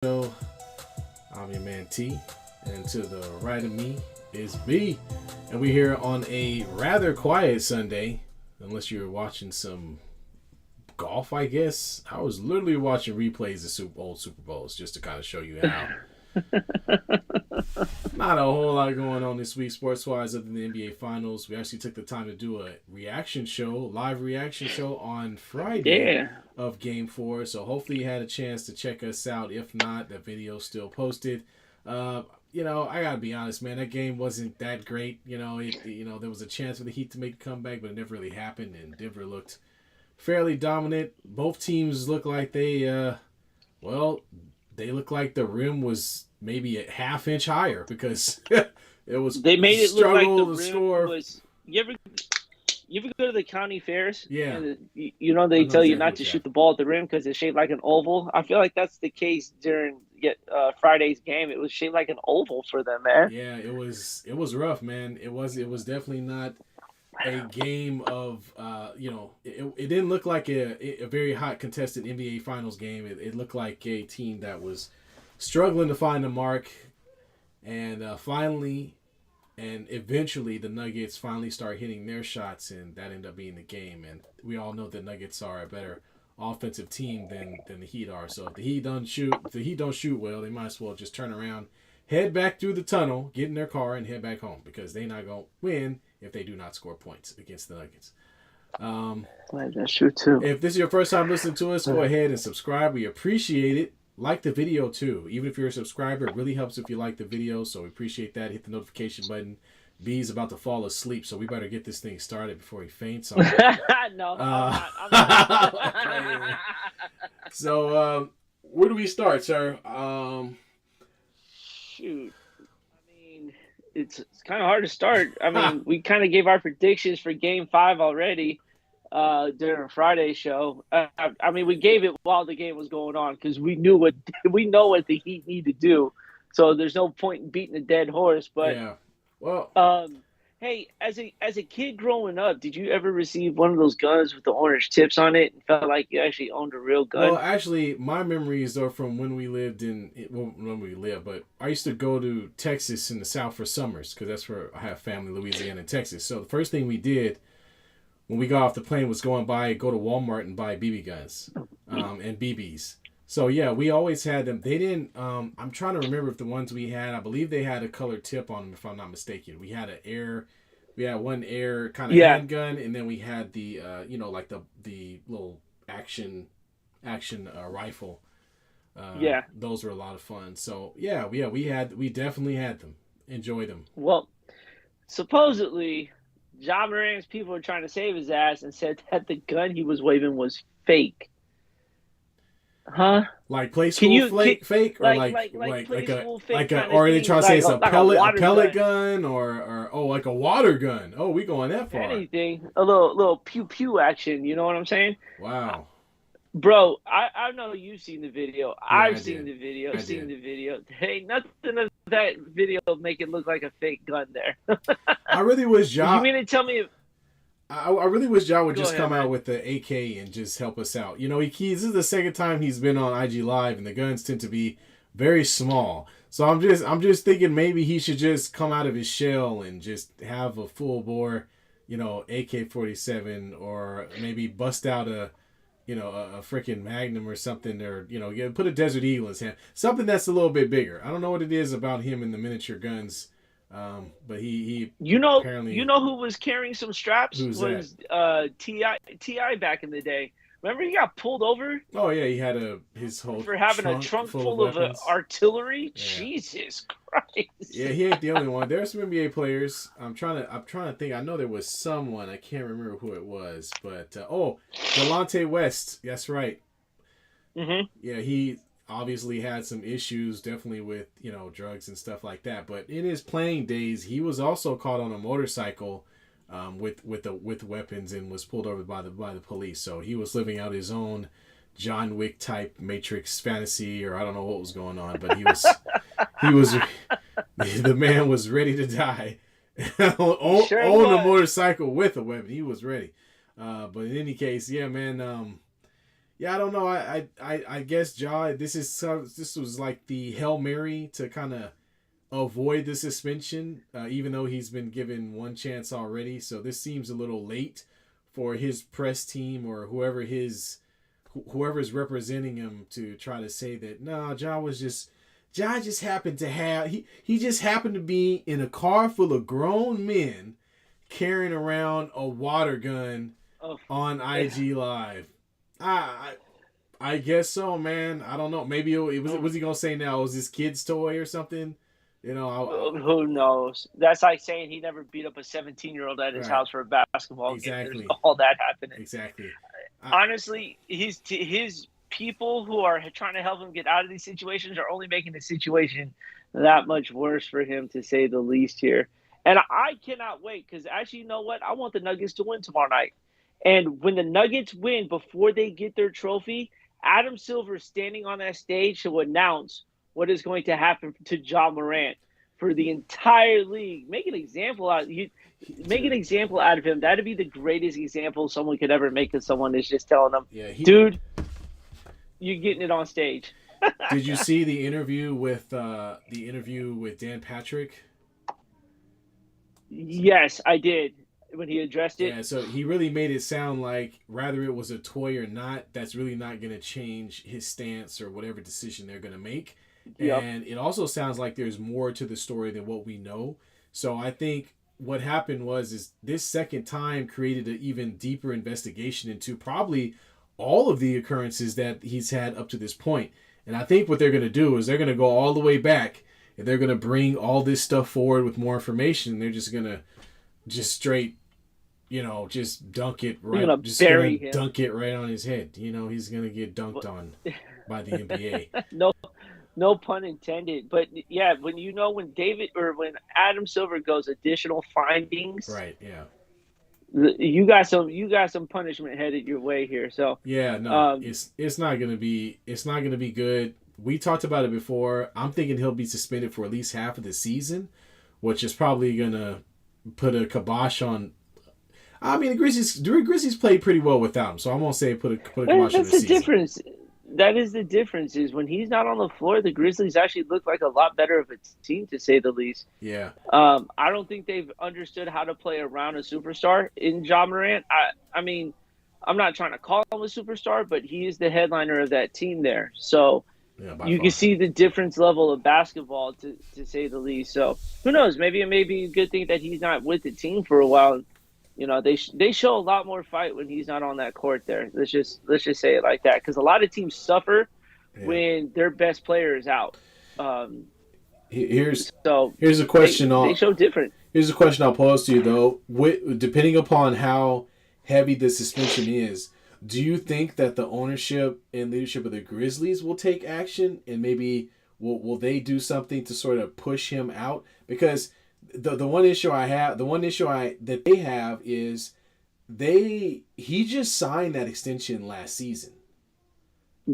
Show. I'm your man T, and to the right of me is B, and we're here on a rather quiet Sunday, unless you're watching some golf. I guess I was literally watching replays of old Super Bowls just to kind of show you how. Not a whole lot going on this week sports-wise other than the NBA Finals. We actually took the time to do a live reaction show on Friday of Game 4. So hopefully you had a chance to check us out. If not, the video's still posted. I gotta be honest, man. That game wasn't that great. There was a chance for the Heat to make a comeback, but it never really happened. And Denver looked fairly dominant. Both teams looked like they looked like the rim was maybe a half inch higher because it was. They made it look like the rim score. was. You ever go to the county fairs? Yeah. And they tell you not to shoot the ball at the rim because it's shaped like an oval. I feel like that's the case during Friday's game. It was shaped like an oval for them, man. Yeah, it was rough, man. It was definitely not a game of it didn't look like a very hot contested NBA Finals game. It looked like a team that was struggling to find a mark, and finally and eventually the Nuggets finally start hitting their shots, and that ended up being the game. And we all know the Nuggets are a better offensive team than the Heat are. So if the Heat don't shoot well, they might as well just turn around, head back through the tunnel, get in their car, and head back home because they're not going to win if they do not score points against the Nuggets. That's true too. If this is your first time listening to us, go ahead and subscribe. We appreciate it. Like the video too. Even if you're a subscriber, it really helps if you like the video. So we appreciate that. Hit the notification button. B's about to fall asleep, so we better get this thing started before he faints. No, I'm not. So where do we start, sir? Shoot. It's kind of hard to start. We kind of gave our predictions for Game 5 already during Friday's show. We gave it while the game was going on because we know what the Heat need to do. So there's no point in beating a dead horse. But yeah, well, hey, as a kid growing up, did you ever receive one of those guns with the orange tips on it and felt like you actually owned a real gun? Well, actually, my memories are from when we lived but I used to go to Texas in the South for summers because that's where I have family, Louisiana and Texas. So the first thing we did when we got off the plane was go to Walmart and buy BB guns and BBs. So yeah, we always had them. They didn't. I'm trying to remember if the ones we had. I believe they had a colored tip on them, if I'm not mistaken. We had one air kind of handgun, and then we had the the little action rifle. Those were a lot of fun. So yeah, we definitely had them. Enjoyed them. Well, supposedly, Ja Morant's people were trying to save his ass and said that the gun he was waving was fake. Huh? Like play school fake, or or are they trying to say it's a pellet gun or like a water gun? Oh, we going that far? Anything, a little pew pew action. You know what I'm saying? Wow, bro, I know you've seen the video. I've seen the video. There ain't nothing of that video make it look like a fake gun there. I really wish Ja. You mean to tell me? I really wish Ja would just come out with the AK and just help us out. This is the second time he's been on IG Live, and the guns tend to be very small. So I'm just thinking maybe he should just come out of his shell and just have a full bore, AK-47, or maybe bust out a freaking Magnum or something, or put a Desert Eagle in his hand, something that's a little bit bigger. I don't know what it is about him and the miniature guns. But he apparently, who was carrying some straps was T.I. back in the day. Remember he got pulled over? Oh yeah, he had his whole for having a trunk full of artillery. Yeah. Jesus Christ! Yeah, he ain't the only one. There's some NBA players. I'm trying to think. I know there was someone. I can't remember who it was, but Delonte West. That's right. Mm-hmm. Yeah, he obviously had some issues, definitely with drugs and stuff like that. But in his playing days, he was also caught on a motorcycle with weapons and was pulled over by the police. So he was living out his own John Wick type Matrix fantasy, or I don't know what was going on, but he was the man was ready to die on a motorcycle with a weapon. He was ready. But in any case, yeah, man. Yeah, I don't know. I guess Ja. This was like the Hail Mary to kind of avoid the suspension, even though he's been given one chance already. So this seems a little late for his press team or whoever's representing him to try to say that no, Ja just happened to have he just happened to be in a car full of grown men carrying around a water gun on IG Live. I I guess so, man. I don't know. Maybe was he gonna say now it was his kid's toy or something? You know, Who knows? That's like saying he never beat up a 17-year-old at his right. house for a basketball game. There's Exactly. all that happening. Exactly. Honestly, his people who are trying to help him get out of these situations are only making the situation that much worse for him, to say the least here. And I cannot wait because actually, you know what? I want the Nuggets to win tomorrow night. And when the Nuggets win before they get their trophy, Adam Silver is standing on that stage to announce what is going to happen to Ja Morant for the entire league. Make an example out of him. That'd be the greatest example someone could ever make of someone is just telling them, dude, you're getting it on stage. Did you see the interview with Dan Patrick? Yes, I did. When he addressed it. Yeah, so he really made it sound like whether it was a toy or not, that's really not going to change his stance or whatever decision they're going to make. Yep. And it also sounds like there's more to the story than what we know. So I think what happened is this second time created an even deeper investigation into probably all of the occurrences that he's had up to this point. And I think what they're going to do is they're going to go all the way back and they're going to bring all this stuff forward with more information. They're just going to straight, just dunk it right. Just dunk it right on his head. He's gonna get dunked on by the NBA. No pun intended. But yeah, when Adam Silver goes additional findings, right? Yeah. You got some punishment headed your way here. So yeah, no, it's not gonna be good. We talked about it before. I'm thinking he'll be suspended for at least half of the season, which is probably gonna put a kibosh on. I mean, the Grizzlies played pretty well without him, so I won't say put a kibosh on the season. That's the difference. That is the difference. Is when he's not on the floor, the Grizzlies actually look like a lot better of a team, to say the least. Yeah. I don't think they've understood how to play around a superstar in Ja Morant. I mean, I'm not trying to call him a superstar, but he is the headliner of that team there. So you can see the difference level of basketball, to say the least. So who knows? Maybe it may be a good thing that he's not with the team for a while. They show a lot more fight when he's not on that court there. Let's just say it like that, because a lot of teams suffer when their best player is out. Here's a question. They show different. Here's a question I'll pose to you though. Depending upon how heavy the suspension is, do you think that the ownership and leadership of the Grizzlies will take action and maybe will they do something to sort of push him out? Because the one issue that they have is he just signed that extension last season.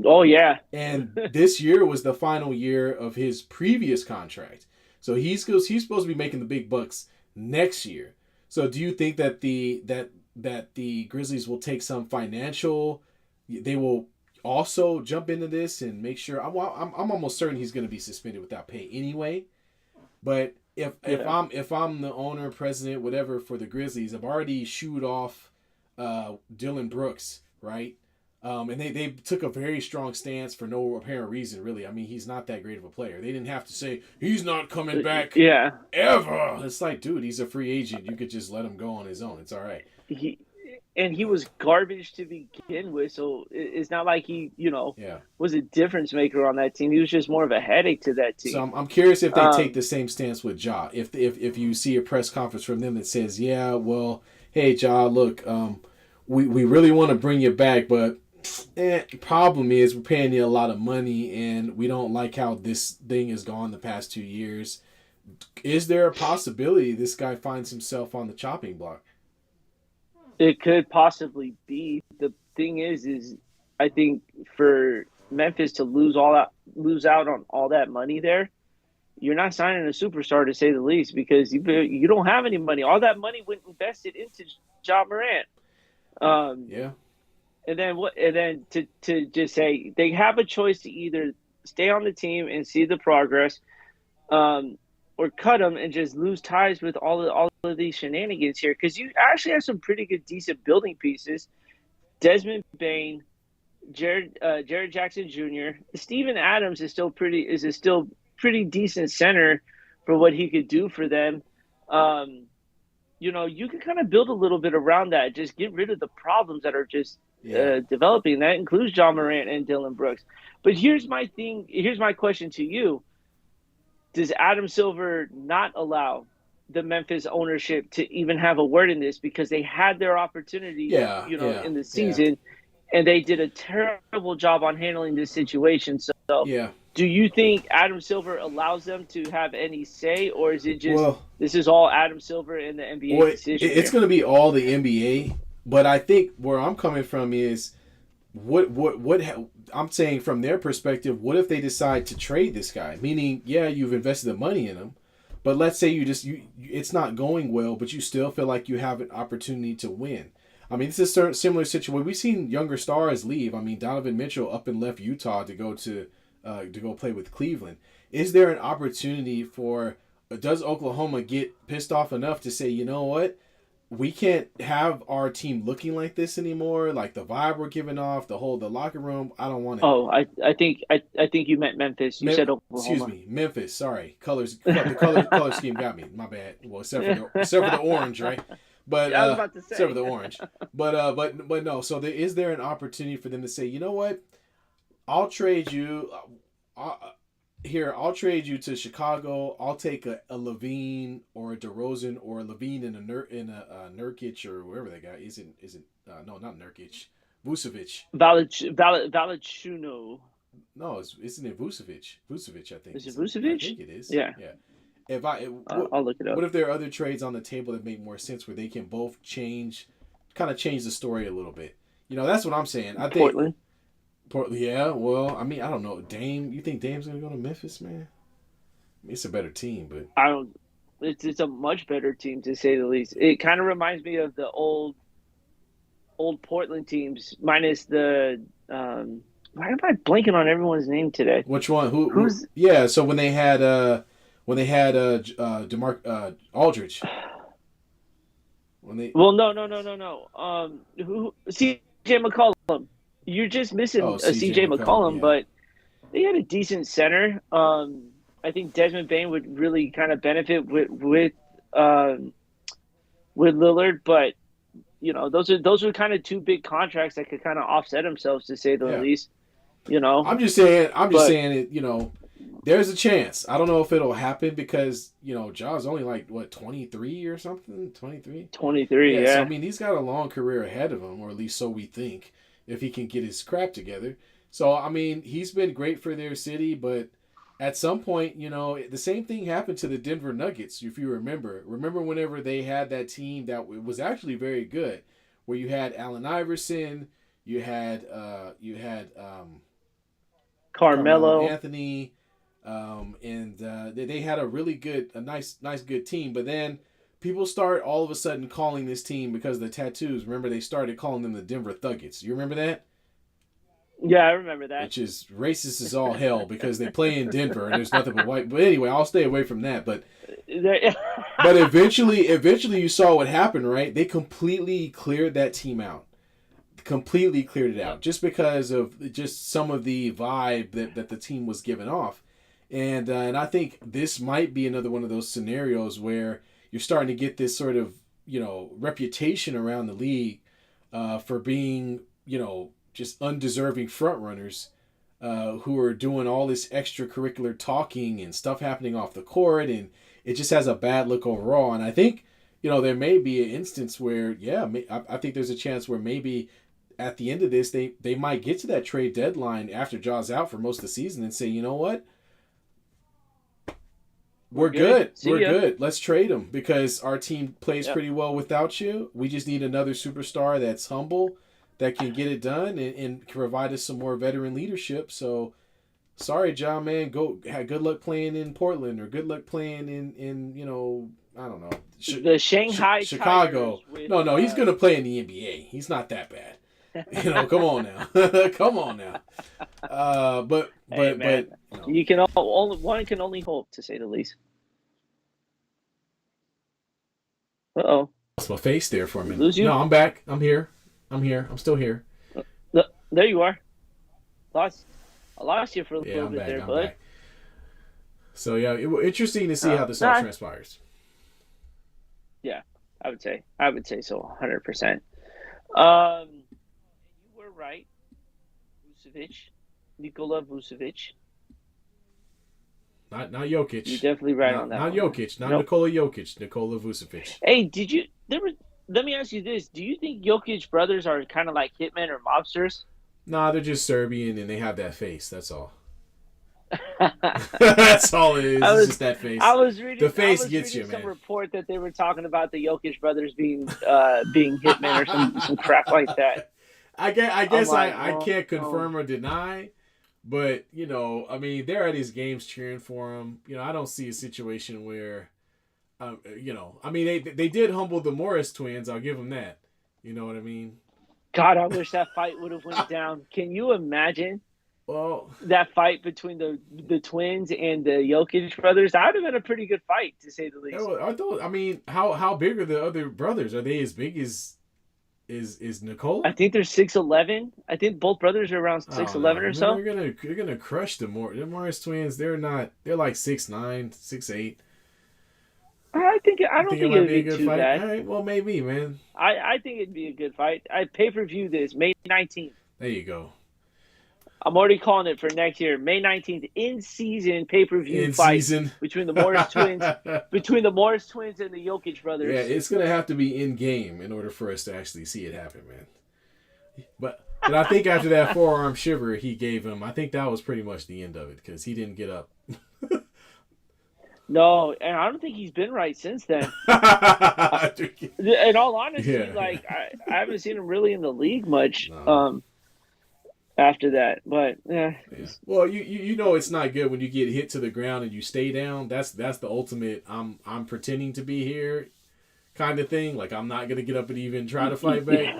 Oh yeah. And this year was the final year of his previous contract. So he's supposed to be making the big bucks next year. So do you think that the Grizzlies will take some financial, they will also jump into this and make sure, I'm almost certain he's going to be suspended without pay anyway. But if I'm the owner, president, whatever for the Grizzlies, I've already shooed off Dylan Brooks, right? And they took a very strong stance for no apparent reason, really. I mean, he's not that great of a player. They didn't have to say he's not coming back ever. It's like, dude, he's a free agent. You could just let him go on his own. It's all right. He was garbage to begin with, so it's not like he, was a difference maker on that team. He was just more of a headache to that team. So I'm curious if they take the same stance with Ja. If you see a press conference from them that says, yeah, well, hey, Ja, look, we really want to bring you back, but problem is we're paying you a lot of money, and we don't like how this thing has gone the past 2 years. Is there a possibility this guy finds himself on the chopping block? It could possibly be. The thing is I think for Memphis to lose out on all that money there, you're not signing a superstar, to say the least, because you don't have any money. All that money went invested into Ja Morant. And then what? And then to just say they have a choice to either stay on the team and see the progress, um, or cut them and just lose ties with all of these shenanigans here. Because you actually have some pretty good, decent building pieces. Desmond Bain, Jared Jackson Jr. Steven Adams is a still pretty decent center for what he could do for them. Um, you can kind of build a little bit around that. Just get rid of the problems that are just Yeah. developing. That includes John Morant and Dylan Brooks. But here's my thing. Here's my question to you: does Adam Silver not allow the Memphis ownership to even have a word in this because they had their opportunity, Yeah. in the Yeah. season, and they did a terrible job on handling this situation. So, Yeah. do you think Adam Silver allows them to have any say, or is it just Well, this is all Adam Silver and the NBA well, decision it's here? going to be all the NBA, but I think where I'm coming from is I'm saying from their perspective, what if they decide to trade this guy? Meaning, yeah, you've invested the money in him, but let's say it's not going well, but you still feel like you have an opportunity to win. I mean, this is a similar situation. We've seen younger stars leave. I mean, Donovan Mitchell up and left Utah to go play with Cleveland. Is there an opportunity for? Does Oklahoma get pissed off enough to say, you know what? We can't have our team looking like this anymore. Like the vibe we're giving off, the locker room. I don't want it. Oh, I think you meant Memphis. You said Excuse Oklahoma. me, Memphis. Sorry, color scheme got me. My bad. Well, except for the orange, right? But I was about to say. except for the orange. But no. So is there an opportunity for them to say, you know what? I'll trade you. I'll trade you to Chicago. I'll take a Levine or a DeRozan or a Levine in a Nurkic or wherever that guy isn't no, not Nurkic, Vucevic. Valachuno. No, isn't it Vucevic? Vucevic, I think. Is it I Vucevic? think it is. Yeah, Yeah. If I I'll look it up. what if there are other trades on the table that make more sense where they can both kind of change the story a little bit? That's what I'm saying. I think Portland. Yeah, well, I mean, I don't know. Dame, you think Dame's gonna go to Memphis, man? I mean, it's a better team, but I don't. It's a much better team to say the least. It kind of reminds me of the old Portland teams, minus the. Why am I blanking on everyone's name today? which one? Who's Yeah, so when they had Demar Aldridge, when they Well, no. Who C.J. McCollum? You're just missing a C.J. C.J. McCollum, McCollum, yeah. but they had a decent center. I think Desmond Bain would really kind of benefit with Lillard, but those are kind of two big contracts that could kind of offset themselves to say the Yeah. least. I'm just saying But- it. There's a chance. I don't know if it'll happen because Ja's only like what 23 or something, 23. 23, So I yeah. mean, he's got a long career ahead of him, or at least so we think, if he can get his crap together. So I mean, he's been great for their city, but at some point, the same thing happened to the Denver Nuggets. If you remember whenever they had that team that was actually very good, where you had Allen Iverson, you had Carmelo Carmelo. Anthony, and they had a nice good team. But then people start all of a sudden calling this team because of the tattoos. Remember, they started calling them the Denver Thuggets. You remember that? Yeah, I remember that. Which is racist as all hell because they play in Denver and there's nothing but white. But anyway, I'll stay away from that. But eventually you saw what happened, right? They completely cleared that team out. Completely cleared it out just because of just some of the vibe that the team was giving off. And I think this might be another one of those scenarios where you're starting to get this sort of, reputation around the league for being, just undeserving front runners who are doing all this extracurricular talking and stuff happening off the court. And it just has a bad look overall. And I think, there may be an instance where, I think there's a chance where maybe at the end of this, they might get to that trade deadline after Ja's out for most of the season and say, you know what? We're good. We're good. Let's trade him because our team plays pretty well without you. We just need another superstar that's humble, that can get it done and can provide us some more veteran leadership. So, sorry, Ja, man. Good luck playing in Portland or good luck playing in I don't know. The Shanghai Chicago. Tigers with, No, he's going to play in the NBA. He's not that bad. Come on now, come on now. Hey man, but you can only one can only hope, to say the least. Uh-oh, lost my face there for a we minute. lose you? No, I'm back. I'm here. I'm here. I'm still here. There you are. Lost. I lost you for a Yeah, little I'm bit back. there, I'm bud. back. So yeah, interesting to see how this all Nah, transpires. yeah, I would say so, 100%. And you were right, Vucevic, Nikola Vucevic. Not You're Jokic. definitely right on that Not one. Jokic. Not Nope. Nikola Jokic. Nikola Vucevic. Hey, did you? There was. Let me ask you this: do you think Jokic brothers are kind of like hitmen or mobsters? Nah, they're just Serbian and they have that face. That's all. I That's all it is. It's was just that face. The I face was gets reading you, some man. report that they were talking about the Jokic brothers being hitmen or some crap like that. I I'm guess like, I oh, can't oh. confirm or deny, but I mean, they're at these games cheering for him. I don't see a situation where, I mean, they did humble the Morris twins. I'll give them that. You know what I mean? God, I wish that fight would have went down. Can you imagine Well, that fight between the twins and the Jokic brothers? That would have been a pretty good fight, to say the least. aren't those? I mean, how big are the other brothers? Are they as big as is I Nicola? think they're 6'11". I think both brothers are around I don't 6'11" know. or Man, so. they're gonna crush the Morris twins. They're not. They're like 6'9", 6'8". I You don't think it think it might would be a be good too fight? bad. All right. Well, maybe, man. I think it'd be a good fight. I pay per view this May 19th. There you go. I'm already calling it for next year, May 19th, in season pay per view In fight season. between the Morris twins, between the Morris twins and the Jokic Yeah, brothers. it's gonna have to be in game in order for us to actually see it happen, man. But I think after that forearm shiver he gave him, I think that was pretty much the end of it because he didn't get up. No, and I don't think he's been right since then. Uh, Yeah. in all honesty, Yeah. like I haven't seen him really in the league much. No. After that, but yeah, Yeah. Well, you know it's not good when you get hit to the ground and you stay down. That's the ultimate. I'm pretending to be here, kind of thing. Like I'm not gonna get up and even try to fight back.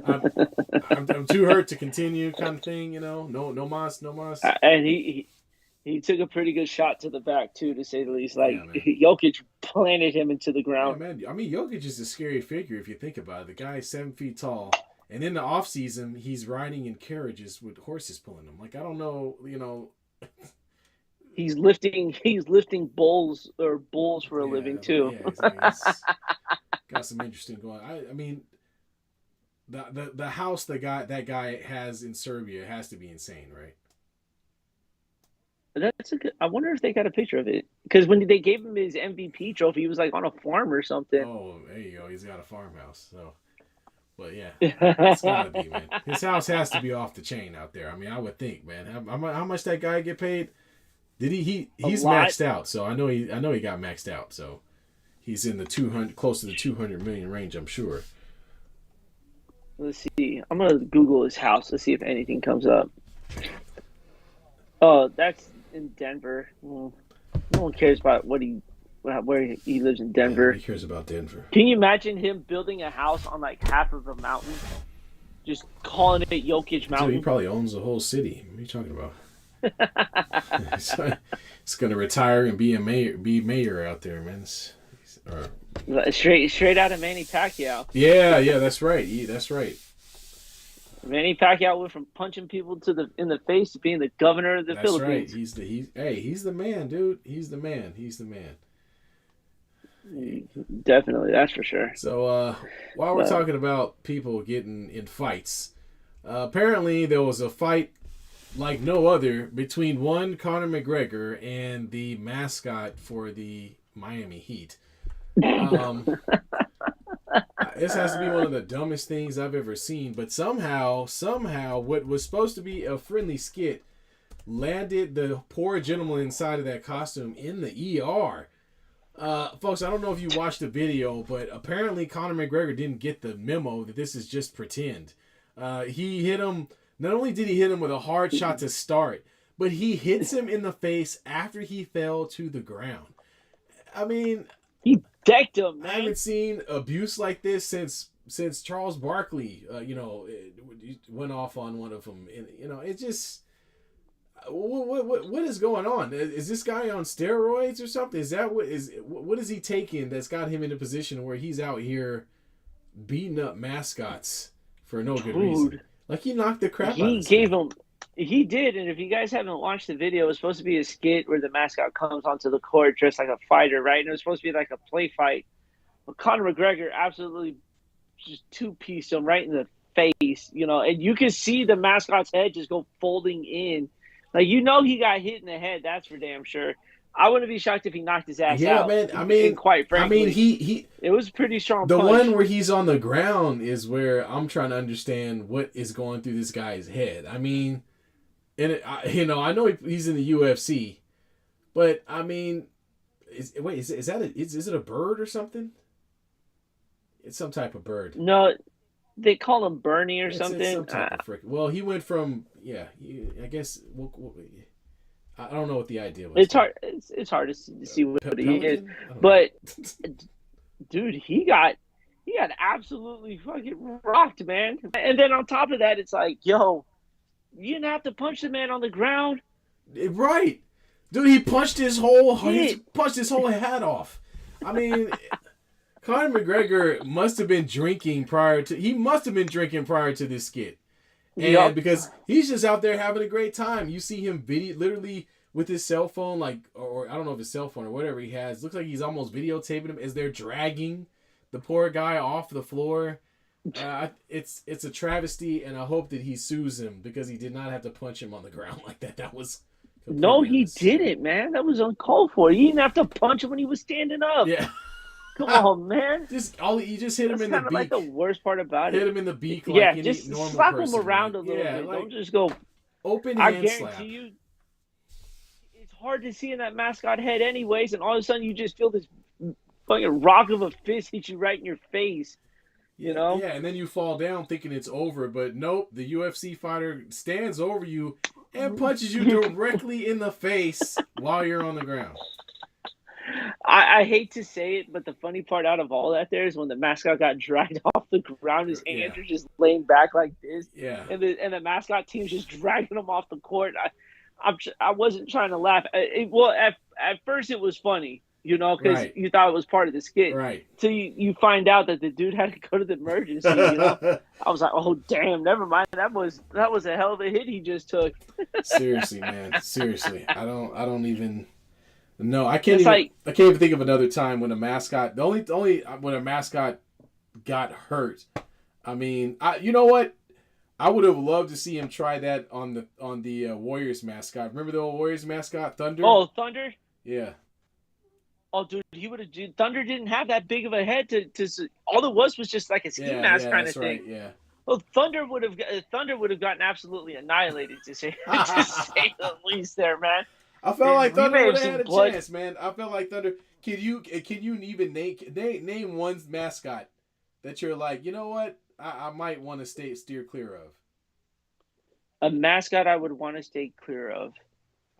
I'm I'm too hurt to continue, kind of thing. No mas, no mas. and he took a pretty good shot to the back too, to say the least. Yeah, Like man. Jokic planted him into the Yeah, ground. man. I mean, Jokic is a scary figure if you think about it. The guy is 7 feet tall, and in the off season, he's riding in carriages with horses pulling him. Like I don't know, He's lifting bulls for a living Yeah, too. yeah. I mean, it's got some interesting going. I mean, the house that guy has in Serbia has to be insane, right? That's a good. I wonder if they got a picture of it, because when they gave him his MVP trophy, he was like on a farm or something. Oh, there you go. He's got a farmhouse. So, but yeah, it's gotta be, man. His house has to be off the chain out there. I mean, I would think, man. How much that guy get paid? Did A he's lot. maxed out? So I know he got maxed out. So he's in the 200, close to the 200 million range, I'm sure. Let's see. I'm gonna Google his house. Let's see if anything comes up. Oh, that's in Denver. No one cares about where he lives in Yeah, Denver. nobody cares about Denver. Can you imagine him building a house on like half of a mountain, just calling it Jokic Dude, he Mountain? probably owns the whole city. What are you talking about? It's gonna retire and be mayor out there, man. Straight out of Manny Pacquiao. Yeah, that's right. That's right. Manny Pacquiao went from punching people in the face to being the governor of the That's right. Philippines. He's the man, dude. He's the man. Definitely, that's for sure. So while we're But talking about people getting in fights, apparently there was a fight like no other between one Conor McGregor and the mascot for the Miami Heat. This has to be one of the dumbest things I've ever seen, but somehow, what was supposed to be a friendly skit landed the poor gentleman inside of that costume in the ER. Folks, I don't know if you watched the video, but apparently Conor McGregor didn't get the memo that this is just pretend. He hit him. Not only did he hit him with a hard shot to start, but he hits him in the face after he fell to the ground. I mean, he decked him, I man. haven't seen abuse like this since since Charles Barkley, went off on one of them. And, it just what is going on? Is this guy on steroids or something? Is that what is he taking that's got him in a position where he's out here beating up mascots for no good reason? Like he knocked the crap out of him. He did, and if you guys haven't watched the video, it was supposed to be a skit where the mascot comes onto the court dressed like a fighter, right? And it was supposed to be like a play fight. But Conor McGregor absolutely just two-pieced him right in the face, and you can see the mascot's head just go folding in. Like, he got hit in the head, that's for damn sure. I wouldn't be shocked if he knocked his ass out. Yeah, man. And quite frankly, it was a pretty strong punch. One where he's on the ground is where I'm trying to understand what is going through this guy's head. I mean, I know he's in the UFC, but I mean, is it a bird or something? It's some type of bird. No, they call him Bernie or something. It's some type of frick. Well, he went from I guess I don't know what the idea was. It's hard. It's hard to see what he is, but dude, he got absolutely fucking rocked, man. And then on top of that, it's like, yo, you didn't have to punch the man on the ground, right? Dude, he punched his whole hat off. I mean, Conor McGregor must have been drinking prior to this skit. And because he's just out there having a great time. You see him literally with his cell phone, or I don't know if it's cell phone or whatever he has. Looks like he's almost videotaping him as they're dragging the poor guy off the floor. It's a travesty, and I hope that he sues him because he did not have to punch him on the ground like that. That was he didn't, man. That was uncalled for. He didn't have to punch him when he was standing up. Yeah. Come on, man. You just hit him in the beak. Like the worst part about it. Hit him in the beak like any just normal slap person. Him around a little bit. Don't just go open hand slap. I guarantee you, it's hard to see in that mascot head anyways, and all of a sudden you just feel this fucking rock of a fist hit you right in your face. Yeah, and then you fall down thinking it's over, but nope, the UFC fighter stands over you and punches you directly in the face while you're on the ground. I hate to say it, but the funny part out of all that there is when the mascot got dragged off the ground, his hands are just laying back like this. Yeah. And the mascot team's just dragging him off the court. I wasn't trying to laugh. At first it was funny, because you thought it was part of the skit. Right. Till you find out that the dude had to go to the emergency. I was like, oh damn, never mind. That was a hell of a hit he just took. Seriously, man. Seriously, I don't even. No, I can't even think of another time when a mascot. The only when a mascot got hurt. I mean, you know what? I would have loved to see him try that on the Warriors mascot. Remember the old Warriors mascot, Thunder? Oh, Thunder. Yeah. Oh, dude, he would have. Thunder didn't have that big of a head to. All it was just like a ski mask kind of thing. Right, yeah. Well, Thunder would have gotten absolutely annihilated to say the least there, man. I felt like Thunder would have had a chance, man. I felt like Thunder. Can you even name one mascot that you're like, you know what? I might want to steer clear of. A mascot I would want to stay clear of.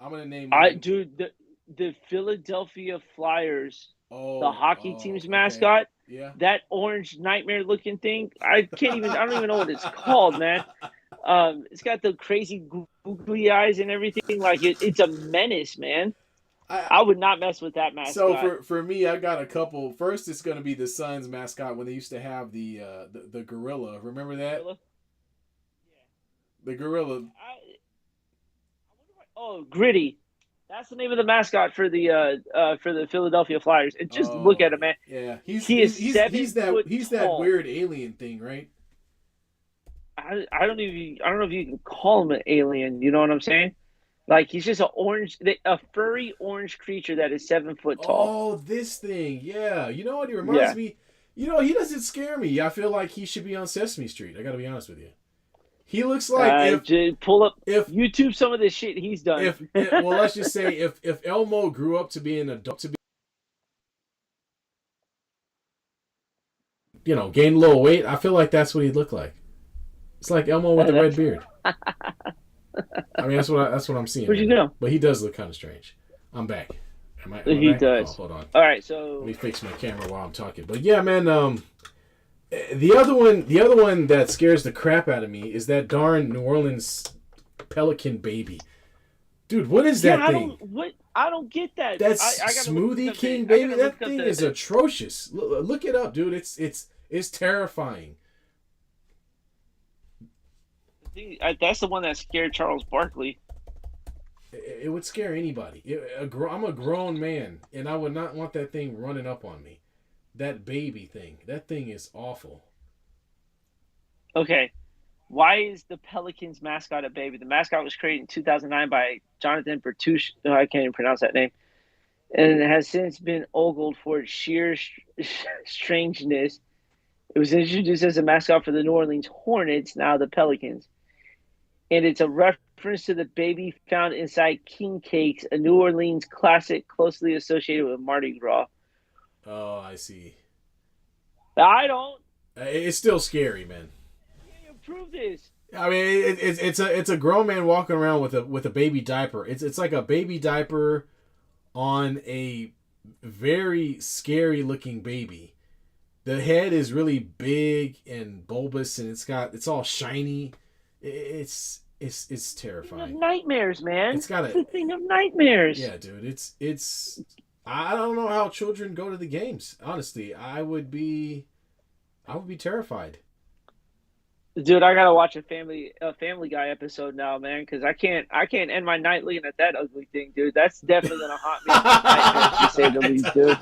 I'm gonna name. The Philadelphia Flyers, the hockey team's mascot. Yeah. That orange nightmare looking thing. I don't even know what it's called, man. It's got the crazy googly eyes and everything. Like it's a menace, man. I would not mess with that mascot. So for me, I got a couple. First, it's going to be the Suns mascot when they used to have the gorilla. Remember that? Gorilla? Yeah. The gorilla. Gritty. That's the name of the mascot for the Philadelphia Flyers. And just look at him, man. Yeah, he's that weird alien thing, right? I don't know if you can call him an alien. You know what I'm saying? Like he's just a furry orange creature that is 7 foot tall. Oh, this thing, yeah. You know what? He reminds me. He doesn't scare me. I feel like he should be on Sesame Street. I got to be honest with you. He looks like pull up YouTube some of the shit he's done. Well, let's just say if Elmo grew up to be an adult, gain a little weight, I feel like that's what he'd look like. It's like Elmo with the red beard. I mean, that's what I'm seeing. Where'd you go? But he does look kind of strange. I'm back. He back? does. Oh, hold on. All right, so let me fix my camera while I'm talking. But yeah, man. The other one that scares the crap out of me is that darn New Orleans Pelican baby. Dude, what is that thing? I don't get that. That's I gotta Smoothie look King up baby. the, I gotta That look up thing the, is atrocious. Look it up, dude. It's terrifying. that's the one that scared Charles Barkley. It would scare anybody. I'm a grown man, and I would not want that thing running up on me. That baby thing. That thing is awful. Okay, why is the Pelicans mascot a baby? The mascot was created in 2009 by Jonathan Bertucci. No, I can't even pronounce that name, and it has since been ogled for its sheer strangeness. It was introduced as a mascot for the New Orleans Hornets, now the Pelicans, and it's a reference to the baby found inside king cakes, a New Orleans classic closely associated with Mardi Gras. Oh, I see. I don't It's still scary, man. approve this. I mean, it's a grown man walking around with a baby diaper. It's like a baby diaper on a very scary looking baby. The head is really big and bulbous, and it's all shiny. It's Thing of terrifying. nightmares, man. It's got It's a thing of nightmares. yeah, dude. It's I don't know how children go to the games. Honestly, I would be terrified. Dude, I gotta watch a Family Guy episode now, man, because I can't end my night looking at that ugly thing, dude. That's definitely gonna haunt me in nightmares, to say the least, dude.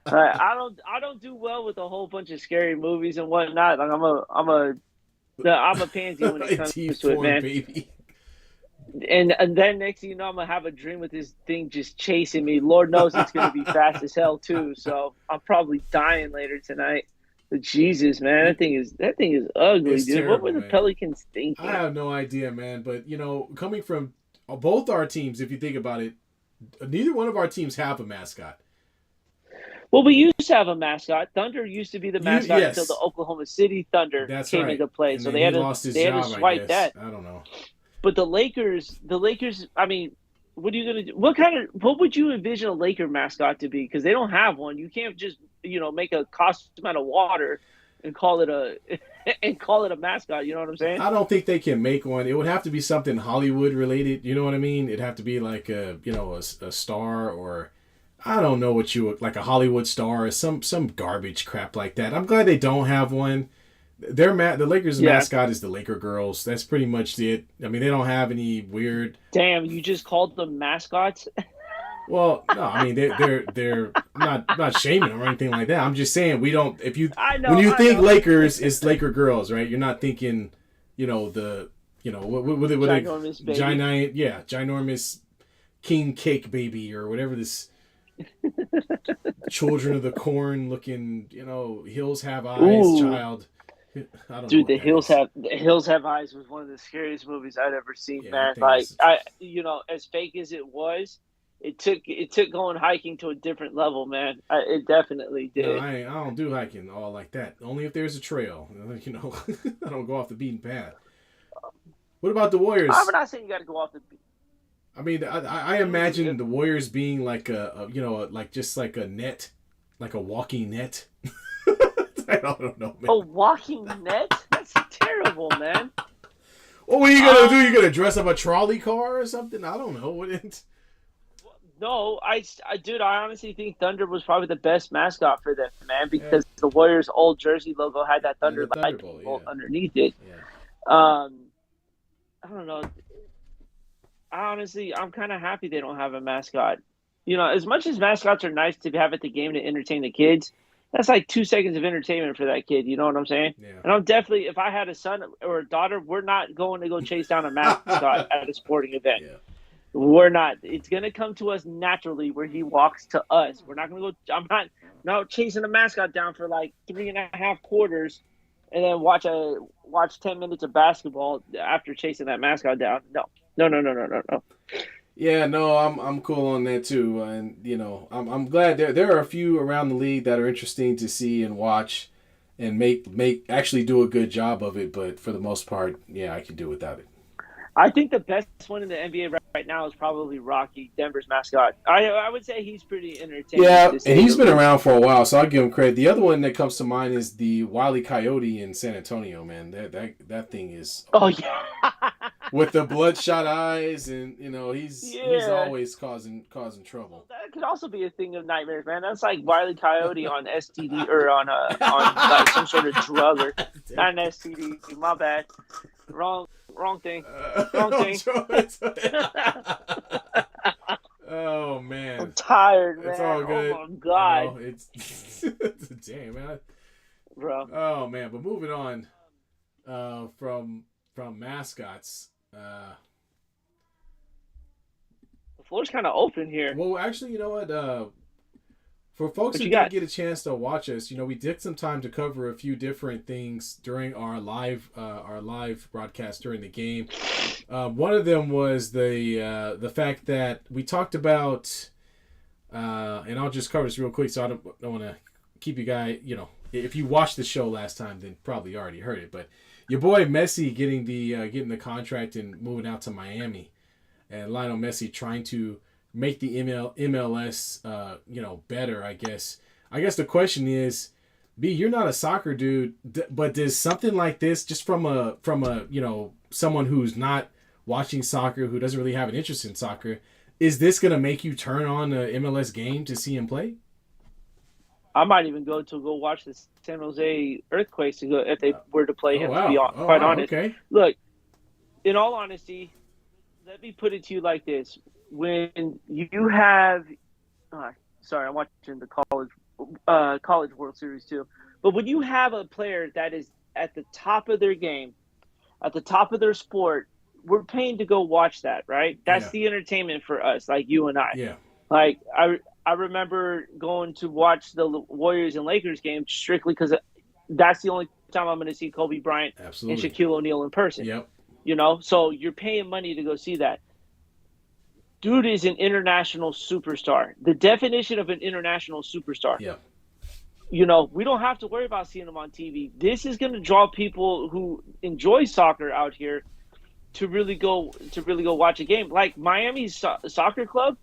I don't do well with a whole bunch of scary movies and whatnot. Like I'm a pansy when it comes to it, T4 man. baby. And then next thing you know, I'm gonna have a dream with this thing just chasing me. Lord knows it's gonna be fast as hell too. So I'm probably dying later tonight. But Jesus, man, that thing is ugly, It's dude. What were terrible, the man. Pelicans thinking? I have no idea, man. But coming from both our teams, if you think about it, neither one of our teams have a mascot. Well, we used to have a mascot. Thunder used to be the mascot until the Yes, Oklahoma City Thunder that's came right. into play. And So then he lost his they had to job, I swipe guess. that. I don't know. But the Lakers. I mean, what are you gonna do? What would you envision a Laker mascot to be? Because they don't have one. You can't just make a costume out of water and call it a and call it a mascot. You know what I'm saying? I don't think they can make one. It would have to be something Hollywood related. You know what I mean? It'd have to be like a star, or I don't know what you would, like a Hollywood star or some garbage crap like that. I'm glad they don't have one. The Lakers Yeah. mascot is the Laker girls. That's pretty much it. I mean, they don't have any weird. Damn, you just called them mascots. Well, no, I mean they're not shaming them or anything like that. I'm just saying we don't. If you I know. when you I think know. Lakers, it's Laker girls, right? You're not thinking, the what they Ginormous baby. ginormous king cake baby or whatever this children of the corn looking hills have eyes Ooh. child. I don't know Dude, what that is. The Hills Have Eyes was one of the scariest movies I'd ever seen, Yeah, man. that thing Like is. as fake as it was, it took going hiking to a different level, man. It definitely No, did. I don't do hiking all like that. Only if there's a trail. I don't go off the beaten path. What about the Warriors? I'm not saying you got to go off the beat. I mean, I imagine the Warriors being like like just like a net, like a walking net. I don't know, man. A walking net? That's terrible, man. What are you gonna do? You gonna dress up a trolley car or something? I don't know. No, dude, I honestly think Thunder was probably the best mascot for them, man, Yeah, because the Warriors' old jersey logo had that and the Thunder lightning Thunderbolt, bolt yeah, underneath it. yeah. Um, I don't know. I'm kind of happy they don't have a mascot. As much as mascots are nice to have at the game to entertain the kids, that's like 2 seconds of entertainment for that kid. You know what I'm saying? Yeah. And I'm definitely, if I had a son or a daughter, we're not going to go chase down a mascot at a sporting event. Yeah. We're not. It's gonna come to us naturally where he walks to us. We're not gonna go. I'm not chasing a mascot down for like 3.5 quarters, and then watch 10 minutes of basketball after chasing that mascot down. No, no, no, no, no, no, no. Yeah, no, I'm cool on that too, and I'm glad there are a few around the league that are interesting to see and watch, and make actually do a good job of it. But for the most part, yeah, I can do without it. I think the best one in the NBA right now is probably Rocky, Denver's mascot. I would say he's pretty entertaining Yeah, to and say he's the been least. around for a while, so I'll give him credit. The other one that comes to mind is the Wile E. Coyote in San Antonio. Man, that thing is Oh yeah, with the bloodshot eyes, and he's yeah. always causing trouble. That could also be a thing of nightmares, man. That's like Wile E. Coyote on STD or on like some sort of drug or not an STD. My bad. Wrong thing. Wrong thing. Oh man, I'm tired, it's man. all Oh good. my god, It's damn man. bro. Oh man, but moving on from mascots. The floor's kind of open here. Well, actually, you know what? For folks What who you didn't got? get a chance to watch us, we took some time to cover a few different things during our live broadcast during the game. One of them was the fact that we talked about, and I'll just cover this real quick, so I don't want to keep you guys. If you watched the show last time, then probably already heard it. But your boy Messi getting the contract and moving out to Miami, and Lionel Messi trying to make the MLS better. I guess the question is, B, you're not a soccer dude, but does something like this, just from a someone who's not watching soccer, who doesn't really have an interest in soccer, is this gonna make you turn on a MLS game to see him play? I might even go watch the San Jose Earthquakes to go if they were to play Oh him. To wow! be Oh quite wow! honest, Okay. look. In all honesty, let me put it to you like this: when you have, sorry, I'm watching the college World Series too. But when you have a player that is at the top of their game, at the top of their sport, we're paying to go watch that, right? That's Yeah. the entertainment for us, like you and I. Yeah. Like I remember going to watch the Warriors and Lakers game strictly because that's the only time I'm going to see Kobe Bryant Absolutely. and Shaquille O'Neal in person. Yep. So you're paying money to go see that. Dude is an international superstar. The definition of an international superstar. Yep. We don't have to worry about seeing him on TV. This is going to draw people who enjoy soccer out here to really go watch a game. Like Miami's soccer club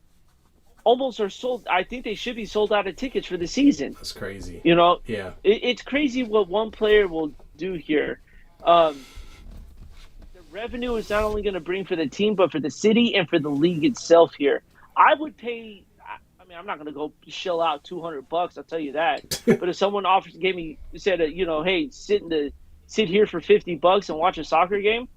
almost are sold. I think they should be sold out of tickets for the season. That's crazy. Yeah. It's crazy what one player will do here. The revenue is not only going to bring for the team, but for the city and for the league itself here. I would pay. I mean, I'm not going to go shell out $200. I'll tell you that. But if someone said, hey, sit here for $50 and watch a soccer game.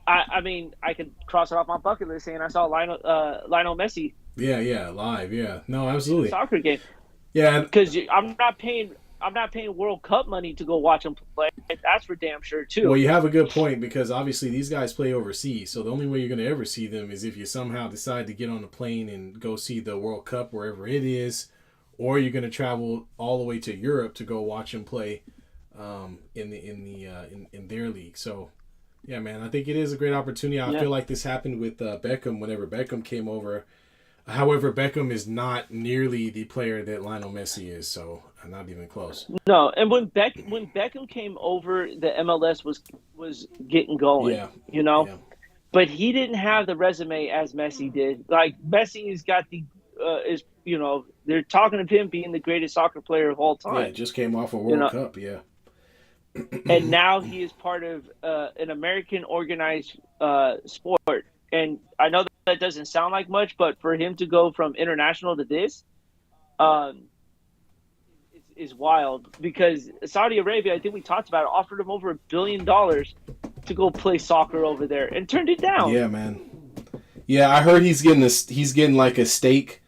I mean, I could cross it off my bucket list saying I saw Lionel Messi. Yeah, live. Yeah, no, absolutely. Soccer game. Yeah, because I'm not paying World Cup money to go watch them play. That's for damn sure too. Well, you have a good point, because obviously these guys play overseas, so the only way you're going to ever see them is if you somehow decide to get on a plane and go see the World Cup wherever it is, or you're going to travel all the way to Europe to go watch them play in their league. So. Yeah, man, I think it is a great opportunity. I feel like this happened with Beckham whenever Beckham came over. However, Beckham is not nearly the player that Lionel Messi is, so not even close. No, and when Beckham came over, the MLS was getting going. Yeah. But he didn't have the resume as Messi did. Like Messi's got they're talking of him being the greatest soccer player of all time. Yeah, just came off a World Cup. Yeah. And now he is part of an American organized sport. And I know that doesn't sound like much, but for him to go from international to this is wild. Because Saudi Arabia, I think we talked about it, offered him over $1 billion to go play soccer over there and turned it down. Yeah, man. Yeah, I heard he's getting like a stake,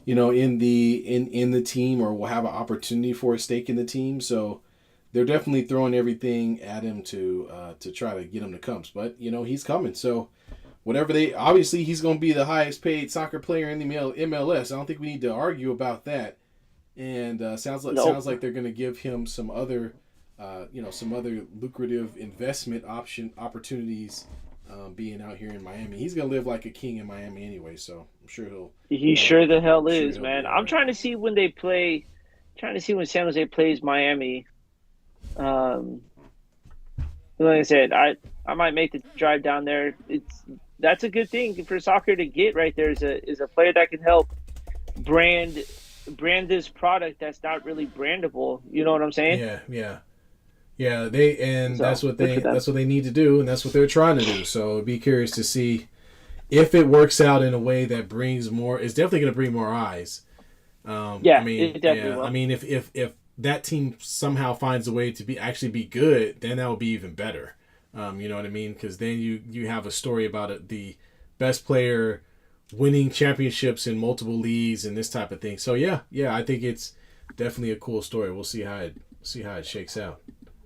in the team, or will have an opportunity for a stake in the team. So they're definitely throwing everything at him to try to get him to come. But he's coming. So obviously he's going to be the highest paid soccer player in the MLS. I don't think we need to argue about that. And sounds like they're going to give him some other lucrative investment opportunities. Being out here in Miami, he's gonna live like a king in Miami anyway. So I'm sure he'll. He sure the hell is, man. I'm trying to see when they play. Trying to see when San Jose plays Miami. Like I said, I might make the drive down there. That's a good thing for soccer to get right there is a player that can help brand this product that's not really brandable. You know what I'm saying? Yeah, yeah. Yeah, they and So good for them. that's what they need to do, and that's what they're trying to do. So be curious to see if it works out in a way that brings more. It's definitely going to bring more eyes. Yeah, I mean, it definitely yeah, will. I mean, if that team somehow finds a way to be good, then that will be even better. You know what I mean? Because then you have a story about it, the best player winning championships in multiple leagues and this type of thing. So yeah, I think it's definitely a cool story. We'll see how it shakes out.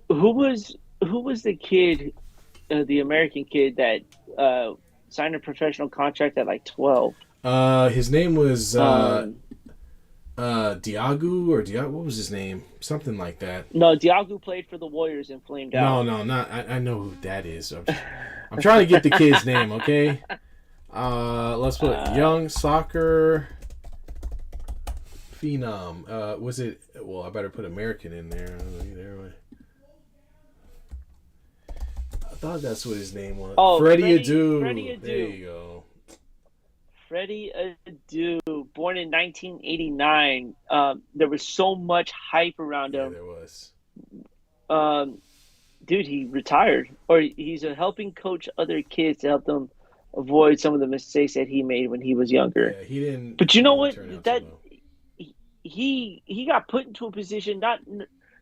Who was the kid, the American kid that signed a professional contract at like 12? His name was Um, Diago. What was his name? Something like that. no, Diago played for the Warriors and flamed No, out. no, not. I know who that is. I'm trying to get the kid's name. Okay. Let's put Uh, young soccer phenom. Was it? Well, I better put American in there. I thought that's what his name was. oh, Freddie Freddie Adu. There Adu. you go. Freddie Adu, born in 1989. There was so much hype around Yeah, him. there was. Um, Dude, he retired, or he's a helping coach other kids to help them avoid some of the mistakes that he made when he was younger. Yeah, he didn't. But you He know didn't what? turn out too That well. he got put into a position not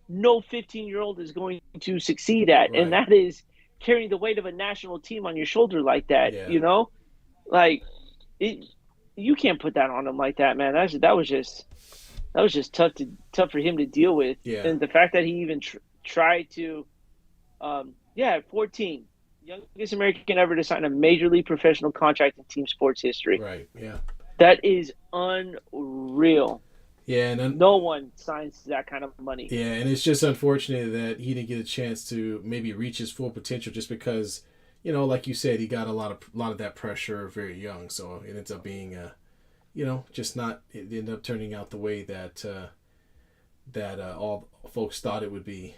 no 15-year-old is going to succeed at, and Right. that is carrying the weight of a national team on your shoulder like that. Yeah. Like it, you can't put that on him like that, man. That was just tough for him to deal with, Yeah. and the fact that he even tried to, at 14, youngest American ever to sign a major league professional contract in team sports history. Right. Yeah. That is unreal. Yeah, and then No one signs that kind of money. yeah, and it's just unfortunate that he didn't get a chance to maybe reach his full potential just because, like you said, he got a lot of that pressure very young. So it ends up being, just not. It ended up turning out the way that all folks thought it would be.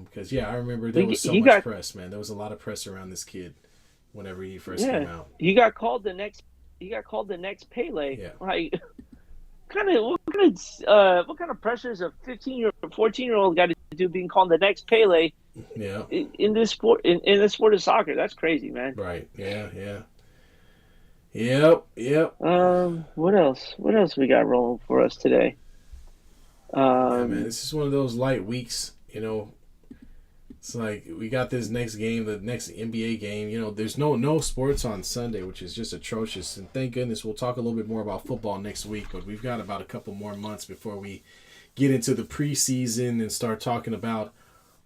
Because I remember there was so He much got press, man. There was a lot of press around this kid whenever he first came yeah. out. He got called the next Pele. Yeah. Like what kind of pressures a 15 or 14-year-old got to do being called the next Pele Yeah. in this sport in the sport of soccer? That's crazy, man. Right. Yeah. Yeah. Yep. Yep. What else? What else we got rolling for us today? Yeah, man. This is one of those light weeks. It's like we got this next game, the next NBA game. There's no sports on Sunday, which is just atrocious. And thank goodness we'll talk a little bit more about football next week. But we've got about a couple more months before we get into the preseason and start talking about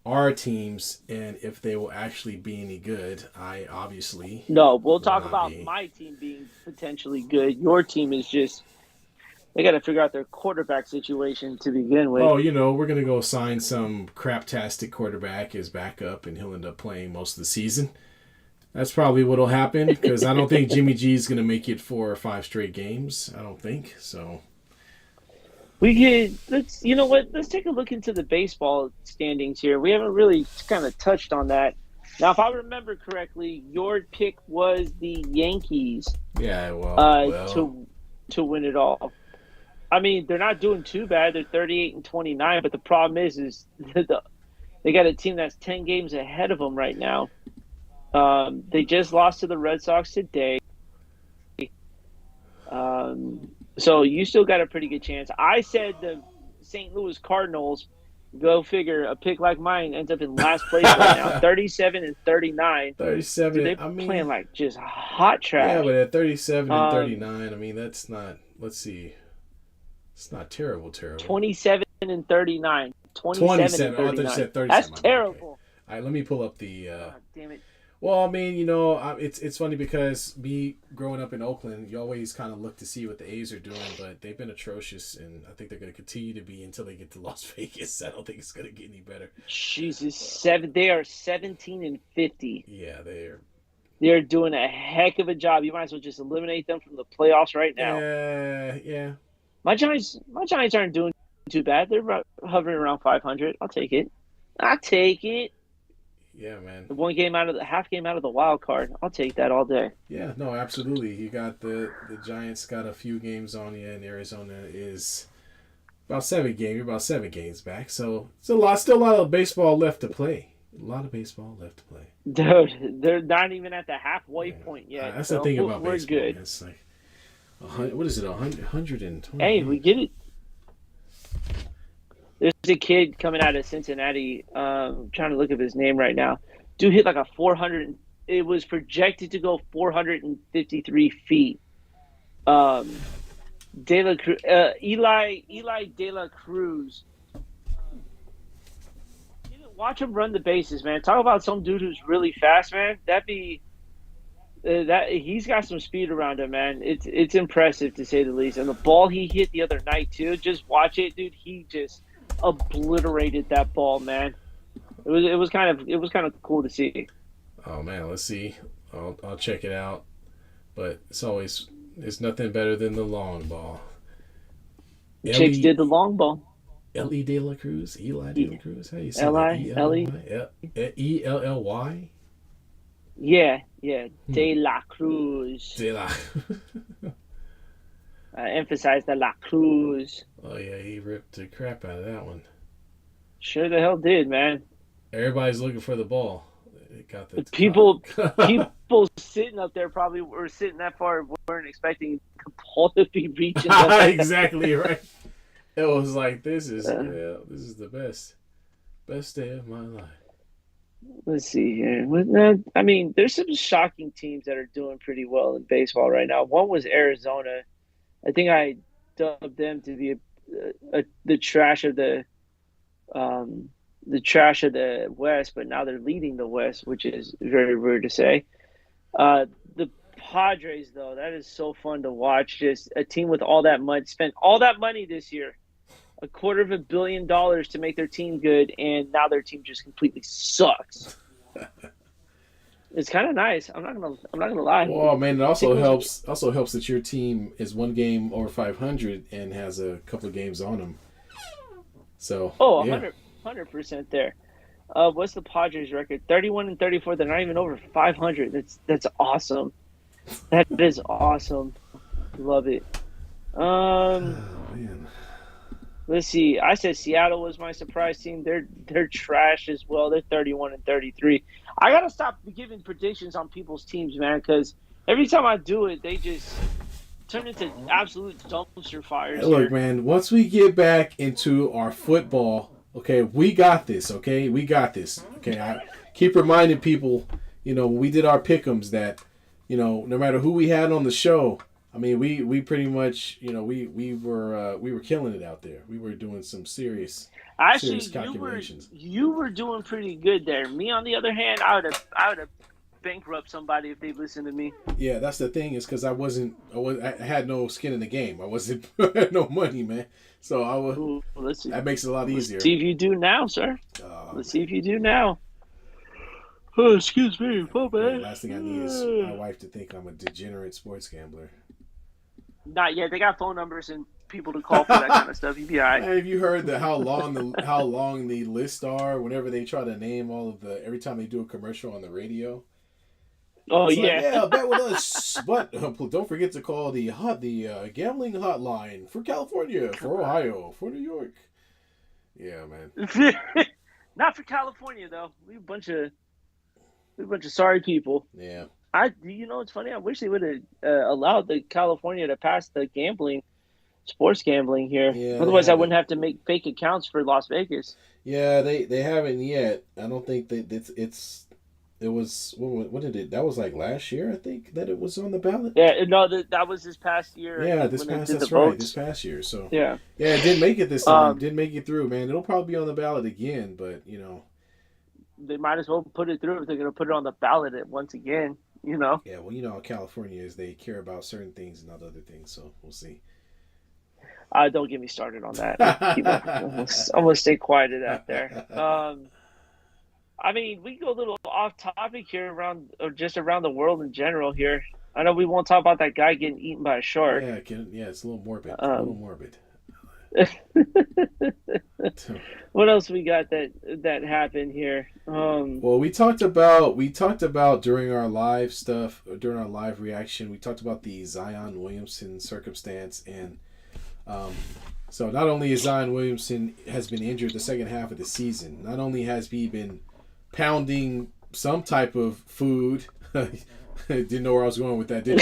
our teams and if they will actually be any good. I obviously No, we'll will talk not about be. my team being potentially good. Your team is just they got to figure out their quarterback situation to begin with. Oh, we're gonna go sign some craptastic quarterback as backup, and he'll end up playing most of the season. That's probably what'll happen because I don't think Jimmy G is gonna make it 4 or 5 straight games. I don't think so. Let's take a look into the baseball standings here. We haven't really kind of touched on that. Now, if I remember correctly, your pick was the Yankees Yeah, well, to win it all. I mean, they're not doing too bad. They're 38-29, but the problem is they got a team that's 10 games ahead of them right now. They just lost to the Red Sox today. So you still got a pretty good chance. I said the St. Louis Cardinals, go figure, a pick like mine ends up in last place right now, 37-39. 37. Dude, they're playing like just hot trash. Yeah, but at 37 and 39, I mean that's not. Let's see, it's not terrible. 27-39. 27. Oh, I thought you 27-39. said 37. That's Okay. terrible. All right, let me pull up the. God damn it. Well, I mean, it's funny because me growing up in Oakland, you always kind of look to see what the A's are doing, but they've been atrocious, and I think they're going to continue to be until they get to Las Vegas. I don't think it's going to get any better. Jesus, they are 17-50. Yeah, They're doing a heck of a job. You might as well just eliminate them from the playoffs right now. Yeah. My Giants aren't doing too bad. They're hovering around 500. I'll take it. Yeah, man. The one game out of the half game out of the wild card. I'll take that all day. Yeah, no, absolutely. You got the Giants got a few games on you, and Arizona is about 7 games. You're about 7 games back, so it's still a lot of baseball left to play. A lot of baseball left to play. Dude, they're not even at the halfway Yeah. point yet. That's so the thing about we're baseball. good. It's like, what is it? 120. Hey, we get it. There's a kid coming out of Cincinnati. I'm trying to look up his name right now. Dude hit like a 400. It was projected to go 453 feet. Eli De La Cruz. Watch him run the bases, man. Talk about some dude who's really fast, man. That he's got some speed around him, man. It's impressive to say the least. And the ball he hit the other night too. Just watch it, dude. He just obliterated that ball, man. It was kind of cool to see. Oh man, let's see. I'll check it out. But it's nothing better than the long ball. Chicks did the long ball. Ellie De La Cruz, Eli De La Cruz. How you say Ellie. Elly? Yeah. De La Cruz. De La. I emphasize the La Cruz. Oh yeah, he ripped the crap out of that one. Sure the hell did, man. Everybody's looking for the ball. It got the people sitting up there probably were sitting that far, weren't expecting the ball to be reaching. Exactly right. It was like this is the best day of my life. Let's see here. I mean, there's some shocking teams that are doing pretty well in baseball right now. One was Arizona. I think I dubbed them to be the trash of the West, but now they're leading the West, which is very weird to say. The Padres, though, that is so fun to watch. Just a team with all that money, spent all that money this year, $250 million to make their team good, and now their team just completely sucks. It's kind of nice. I'm not gonna lie. Well, man, it also helps that your team is 1 game over 500 and has a couple of games on them. So 100% there. What's the Padres record? 31-34. They're not even over 500. That's awesome. That is awesome. Love it. Man. Let's see. I said Seattle was my surprise team. They're trash as well. They're 31-33. I gotta stop giving predictions on people's teams, man, because every time I do it, they just turn into absolute dumpster fires. Hey, look, man. Once we get back into our football, okay, we got this. Okay, we got this. Okay, I keep reminding people, when we did our pick'ems that, no matter who we had on the show. I mean, we pretty much, we were killing it out there. We were doing some serious calculations. You were doing pretty good there. Me, on the other hand, I would have bankrupt somebody if they listened to me. Yeah, that's the thing is because I had no skin in the game. I had no money, man. So that makes it a lot easier. Let's see if you do now, sir. Let's see if you do now. Oh, excuse me, my bad. The last thing I need is my wife to think I'm a degenerate sports gambler. Not yet. They got phone numbers and people to call for that kind of stuff. You'd be all right. Have you heard how long the lists are whenever they try to name all of every time they do a commercial on the radio? Oh, it's yeah. Bet with us. But don't forget to call the gambling hotline for California, for Ohio, for New York. Yeah, man. Not for California though. We're a bunch of sorry people. Yeah. It's funny. I wish they would have allowed the California to pass the sports gambling here. Yeah, otherwise, I wouldn't have to make fake accounts for Las Vegas. Yeah, they haven't yet. I don't think that it was. What did it? That was like last year, I think, that it was on the ballot. Yeah, no, that was this past year. Yeah, this past year. So yeah, it didn't make it this time. Didn't make it through, man. It'll probably be on the ballot again, but they might as well put it through if they're going to put it on the ballot once again. Yeah, well, how California is, they care about certain things and not other things, so we'll see. Don't get me started on that. I'm going to stay quieted out there. I mean, we go a little off topic here around the world in general here. I know we won't talk about that guy getting eaten by a shark. Yeah, it's a little morbid. What else we got that happened here? Well, we talked about during our live reaction. We talked about the Zion Williamson circumstance, and um, so not only is Zion Williamson has been injured the second half of the season, not only has he been pounding some type of food. Didn't know where I was going with that, did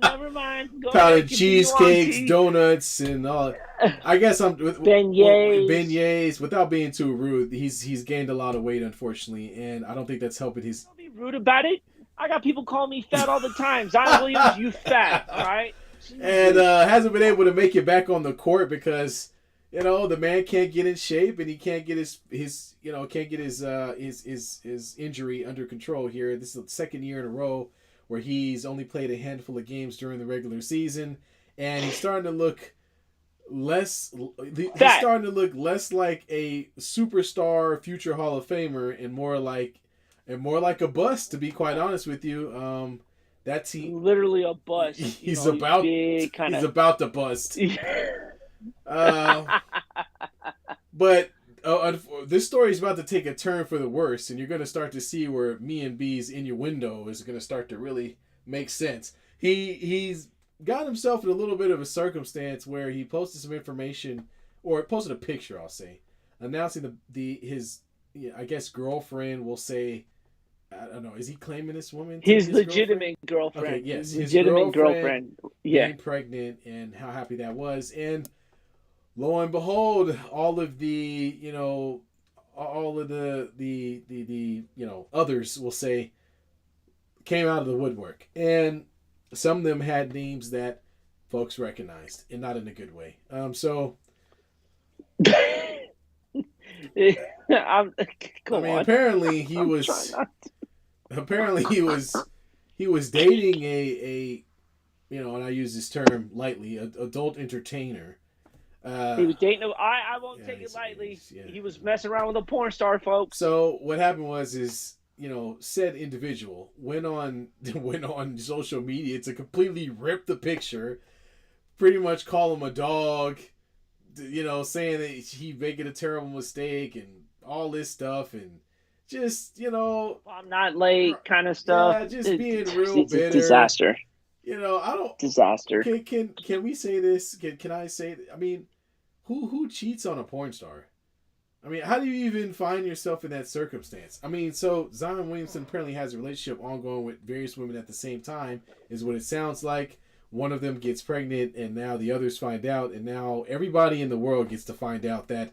Never mind. Go pounded ahead, cheesecakes, donuts, and all. I guess I'm beignets. Beignets. Without being too rude, he's gained a lot of weight, unfortunately, and I don't think that's helping his. Don't be rude about it. I got people calling me fat all the time. Zion Williams, you fat. All right. And hasn't been able to make it back on the court because the man can't get in shape and he can't get his injury under control here. This is the second year in a row where he's only played a handful of games during the regular season, and he's starting to look less. He's starting to look less like a superstar, future Hall of Famer, and more like a bust. To be quite honest with you, that's literally a bust. He's about to bust. But this story is about to take a turn for the worse, and you're going to start to see where me and B's innuendo is going to start to really make sense. He's got himself in a little bit of a circumstance where he posted some information, or posted a picture, I'll say, announcing his I guess girlfriend will say. I don't know. Is he claiming this woman? His legitimate girlfriend. Okay, yes, his legitimate girlfriend. Yeah, being pregnant, and how happy that was, and lo and behold, all of the others will say came out of the woodwork, and some of them had names that folks recognized, and not in a good way. So. Apparently he was. Apparently he was dating a and I use this term lightly, adult entertainer. He was dating. I won't take it lightly. He was messing around with a porn star, folks. So what happened was said individual went on social media to completely rip the picture, pretty much call him a dog, saying that he making a terrible mistake and all this stuff, and just I'm not late kind of stuff. Yeah, just being real bitter. It's a disaster. I don't. Disaster. Can we say this? Can I say? I mean, who cheats on a porn star? I mean, how do you even find yourself in that circumstance? I mean, so Zion Williamson apparently has a relationship ongoing with various women at the same time, is what it sounds like. One of them gets pregnant, and now the others find out, and now everybody in the world gets to find out that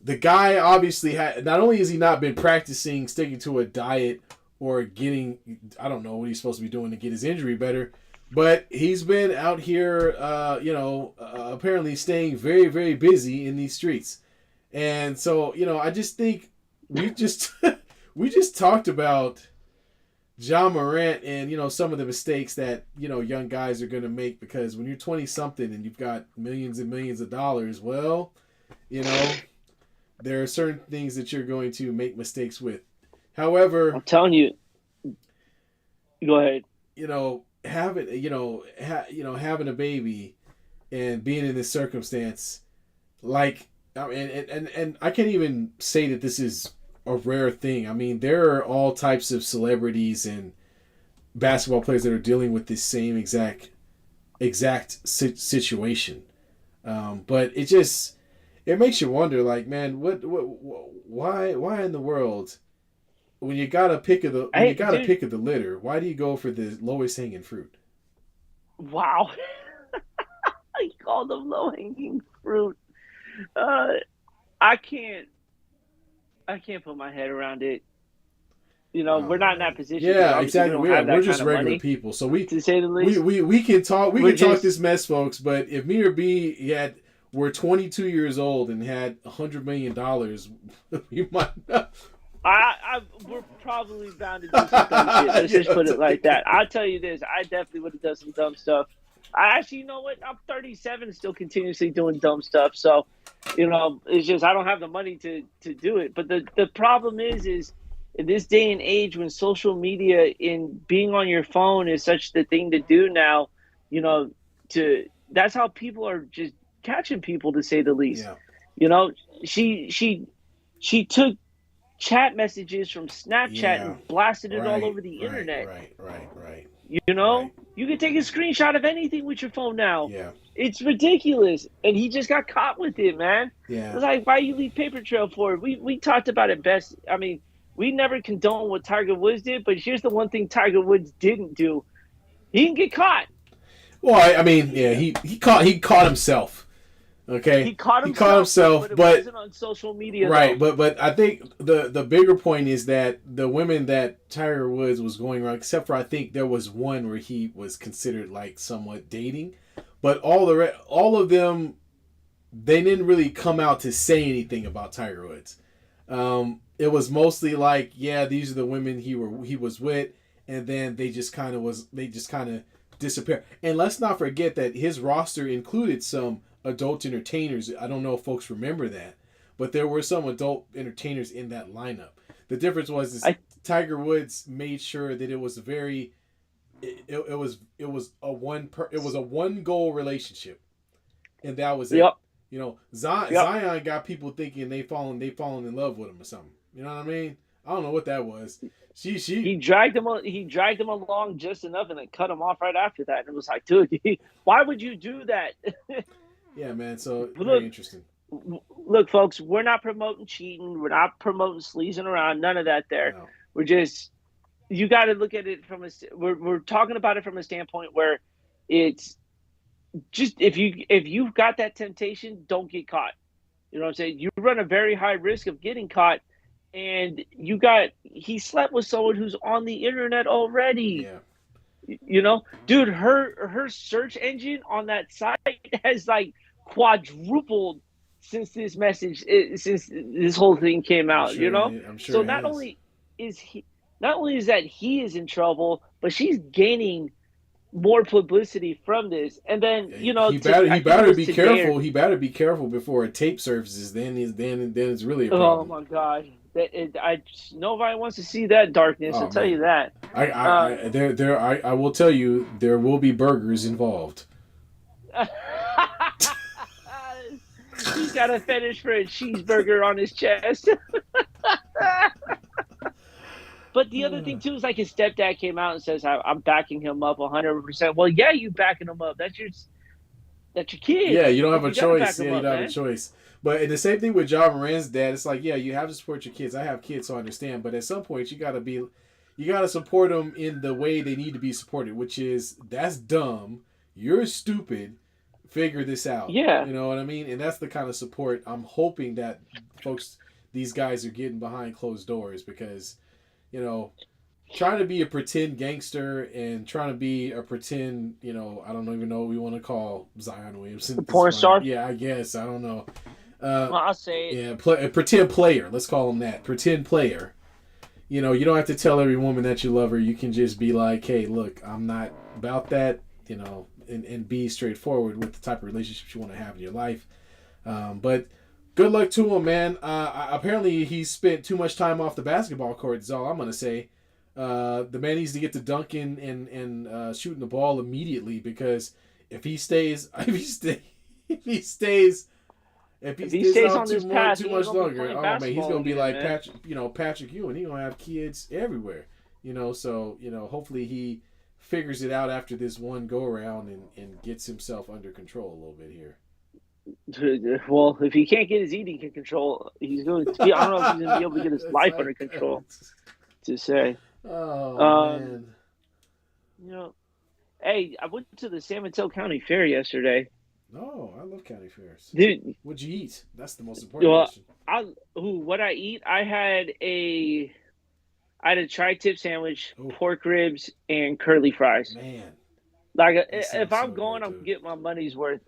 the guy obviously not only has he not been practicing sticking to a diet or getting, I don't know what he's supposed to be doing to get his injury better, but he's been out here, apparently staying very, very busy in these streets. And so, I just think we just talked about Ja Morant and, some of the mistakes that, young guys are going to make, because when you're 20 something and you've got millions and millions of dollars, well, there are certain things that you're going to make mistakes with. However, I'm telling you, go ahead. Having a baby and being in this circumstance, and I can't even say that this is a rare thing. I mean, there are all types of celebrities and basketball players that are dealing with this same exact situation. But it makes you wonder, like, man, why in the world, when you got a pick of the litter, why do you go for the lowest hanging fruit? Wow. I call them low hanging fruit. I can't put my head around it. We're not in that position. Yeah, exactly. We're just regular people, so to say the least, we can talk. We can talk this mess, folks. But if me or B were 22 years old and had $100 million, we might not. We're probably bound to do some dumb shit. Let's just put it like that. I'll tell you this: I definitely would have done some dumb stuff. You know what? I'm 37 and still continuously doing dumb stuff. So, it's just I don't have the money to do it. But the problem is in this day and age when social media and being on your phone is such the thing to do now, That's how people are just catching people, to say the least. Yeah. You know, she took chat messages from Snapchat Yeah. and blasted it all Right. over the Right. internet. Right. Right. Right. You know, Right. you can take a screenshot of anything with your phone now. Yeah. It's ridiculous, and he just got caught with it, man. Yeah. It's like, why you leave paper trail for it? We talked about it best. I mean, we never condone what Tiger Woods did, but here's the one thing Tiger Woods didn't do: he didn't get caught. Well, I mean, yeah, he caught himself. Okay, He caught himself, but it but wasn't on social media, right, though. but I think the bigger point is that the women that Tiger Woods was going around, except for I think there was one where he was considered like somewhat dating, but all of them, they didn't really come out to say anything about Tiger Woods. It was mostly like, yeah, these are the women he was with, and then they just kind of disappear. And let's not forget that his roster included some adult entertainers. I don't know if folks remember that, but there were some adult entertainers in that lineup. The difference was Tiger Woods made sure that it was very, it was a one goal relationship, and that was it. Yep. You know, Zion got people thinking they fallen in love with him or something. You know what I mean? I don't know what that was. He dragged him along just enough and then cut him off right after that. And it was like, dude, why would you do that? Yeah, man. So very interesting. Look, folks, we're not promoting cheating. We're not promoting sleazing around. None of that there. No. We're just, you got to look at it we're talking about it from a standpoint where it's just, if you've got that temptation, don't get caught. You know what I'm saying? You run a very high risk of getting caught. And he slept with someone who's on the internet already. Yeah. You know, dude, her search engine on that site has like quadrupled since this whole thing came out. Sure, you know, I'm sure. So not only is that he is in trouble, but she's gaining more publicity from this. And then he better be careful. He better be careful before a tape surfaces. Then it's really a problem. Oh my God. Nobody wants to see that darkness. I'll tell you that. I will tell you, there will be burgers involved. He's got a fetish for a cheeseburger on his chest. But the other thing too is like his stepdad came out and says, "I'm backing him up 100%." Well, yeah, you backing him up. That's your kid. Yeah, you don't have a choice. Yeah, you don't have a choice. But the same thing with Ja Morant's dad. It's like, yeah, you have to support your kids. I have kids, so I understand. But at some point, you gotta support them in the way they need to be supported, which is, that's dumb. You're stupid. Figure this out. Yeah. You know what I mean? And that's the kind of support I'm hoping that these guys are getting behind closed doors, because, you know, trying to be a pretend gangster and trying to be a pretend, you know, I don't even know what we want to call Zion Williamson. Porn star? Yeah, I guess. I don't know. Well, I'll say it. Yeah, a pretend player. Let's call him that. Pretend player. You know, you don't have to tell every woman that you love her. You can just be like, hey, look, I'm not about that, you know, and be straightforward with the type of relationships you want to have in your life. But good luck to him, man. Apparently, he spent too much time off the basketball court, is all I'm going to say. The man needs to get to dunking and shooting the ball immediately, because if he stays on too much longer, oh man, he's gonna be like Patrick Ewing. He's gonna have kids everywhere, you know. So, you know, hopefully he figures it out after this one go around and gets himself under control a little bit here. Well, if he can't get his eating in control, he's going to be, I don't know if he's going to be able to get his life under control. To say. Oh man. You know, hey, I went to the San Mateo County Fair yesterday. Oh, I love county fairs. Dude, what'd you eat? That's the most important question. What I eat? I had a tri-tip sandwich, pork ribs, and curly fries. Man, like if I'm going, I'm getting my money's worth,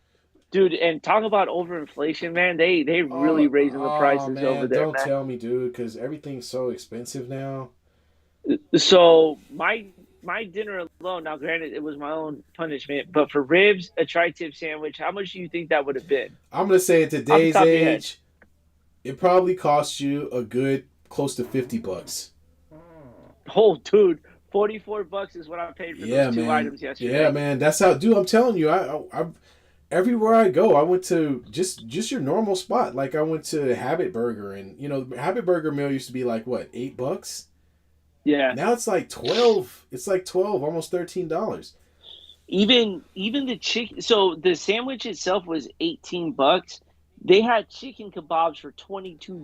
dude. And talk about overinflation, man. They really raising the prices over there. Don't tell me, dude, because everything's so expensive now. So my dinner alone, now granted it was my own punishment, but for ribs, a tri-tip sandwich, how much do you think that would have been? I'm gonna say at today's age, it probably cost you a good close to $50. Oh, dude, $44 is what I paid for Yeah, those two man. items yesterday. Yeah, man. That's how, dude. I'm telling you, I everywhere I go, I went to just your normal spot. Like I went to Habit Burger, and Habit Burger meal used to be like what, $8? Yeah. Now it's like 12. It's like 12, almost $13. Even the chicken. So the sandwich itself was $18. They had chicken kebabs for $22.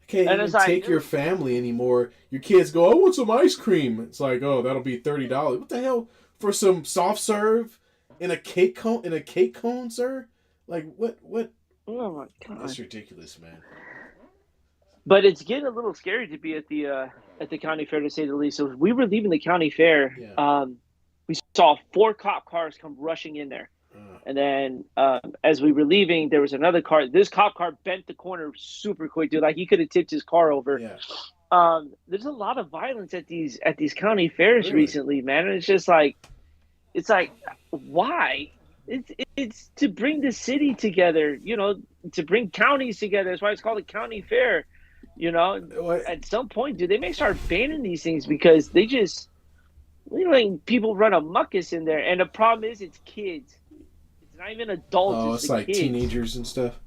Can't And even it's like, take your family anymore. Your kids go, I want some ice cream. It's like, oh, that'll be $30. What the hell for some soft serve in a cake cone, sir? Like what? oh my god, That's ridiculous, man. but it's getting a little scary to be at the county fair, to say the least. So we were leaving the county fair. Yeah. We saw 4 cop cars come rushing in there. Uh, And then as we were leaving, there was another car. This cop car bent the corner super quick, dude. Like he could have tipped his car over. yeah. There's a lot of violence at these county fairs Really? recently, man. And it's like why? It's to bring the city together, to bring counties together. That's why it's called a county fair. What? At some point, dude, they may start banning these things because they just like people run a muckus in there. And the problem is, it's kids. It's not even adults. Oh, it's it's the like kids. teenagers and stuff.